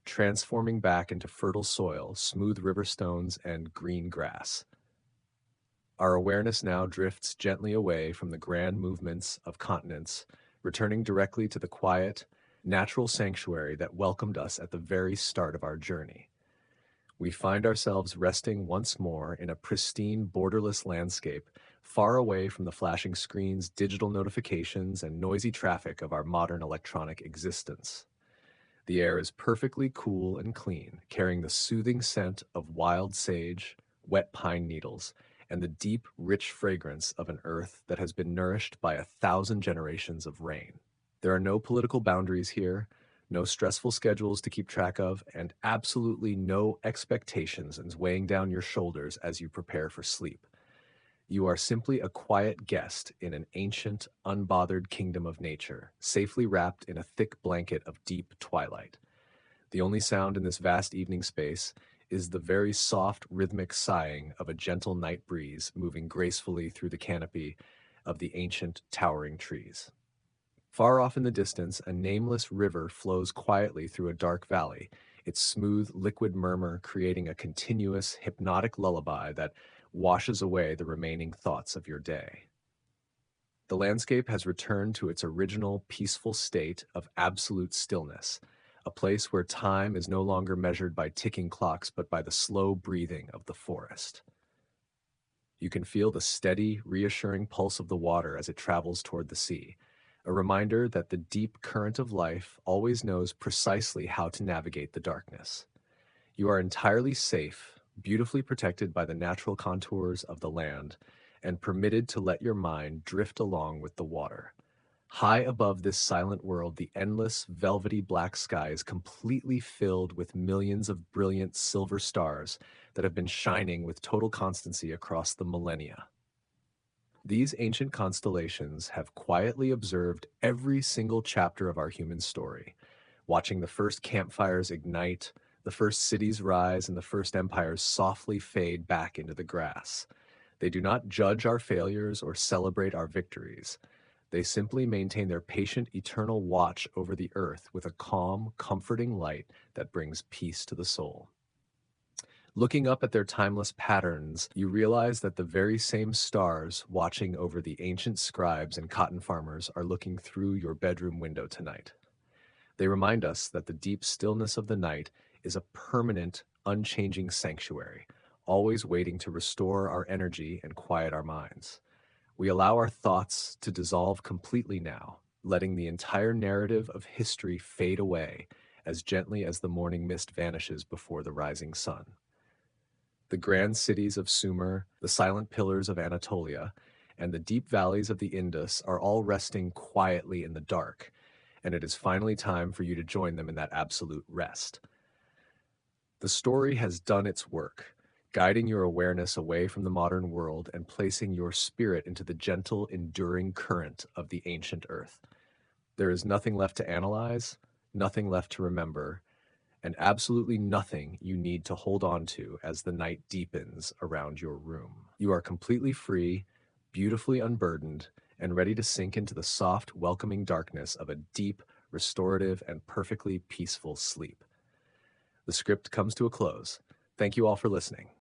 S1: transforming back into fertile soil, smooth river stones, and green grass. Our awareness now drifts gently away from the grand movements of continents, returning directly to the quiet, natural sanctuary that welcomed us at the very start of our journey. We find ourselves resting once more in a pristine, borderless landscape, far away from the flashing screens, digital notifications, and noisy traffic of our modern electronic existence. The air is perfectly cool and clean, carrying the soothing scent of wild sage, wet pine needles, and the deep, rich fragrance of an earth that has been nourished by 1,000 generations of rain. There are no political boundaries here, no stressful schedules to keep track of, and absolutely no expectations weighing down your shoulders as you prepare for sleep. You are simply a quiet guest in an ancient, unbothered kingdom of nature, safely wrapped in a thick blanket of deep twilight. The only sound in this vast evening space is the very soft, rhythmic sighing of a gentle night breeze moving gracefully through the canopy of the ancient, towering trees. Far off in the distance, a nameless river flows quietly through a dark valley, its smooth, liquid murmur creating a continuous, hypnotic lullaby that washes away the remaining thoughts of your day. The landscape has returned to its original peaceful state of absolute stillness, a place where time is no longer measured by ticking clocks but by the slow breathing of the forest. You can feel the steady, reassuring pulse of the water as it travels toward the sea, a reminder that the deep current of life always knows precisely how to navigate the darkness. You are entirely safe, beautifully protected by the natural contours of the land, and permitted to let your mind drift along with the water. High above this silent world, the endless, velvety black sky is completely filled with millions of brilliant silver stars that have been shining with total constancy across the millennia. These ancient constellations have quietly observed every single chapter of our human story, watching the first campfires ignite, the first cities rise, and the first empires softly fade back into the grass. They do not judge our failures or celebrate our victories. They simply maintain their patient, eternal watch over the earth with a calm, comforting light that brings peace to the soul. Looking up at their timeless patterns, you realize that the very same stars watching over the ancient scribes and cotton farmers are looking through your bedroom window tonight. They remind us that the deep stillness of the night is a permanent, unchanging sanctuary, always waiting to restore our energy and quiet our minds. We allow our thoughts to dissolve completely now, letting the entire narrative of history fade away as gently as the morning mist vanishes before the rising sun. The grand cities of Sumer, the silent pillars of Anatolia, and the deep valleys of the Indus are all resting quietly in the dark, and it is finally time for you to join them in that absolute rest. The story has done its work, guiding your awareness away from the modern world and placing your spirit into the gentle, enduring current of the ancient earth. There is nothing left to analyze, nothing left to remember, and absolutely nothing you need to hold on to as the night deepens around your room. You are completely free, beautifully unburdened, and ready to sink into the soft, welcoming darkness of a deep, restorative, and perfectly peaceful sleep. The script comes to a close. Thank you all for listening.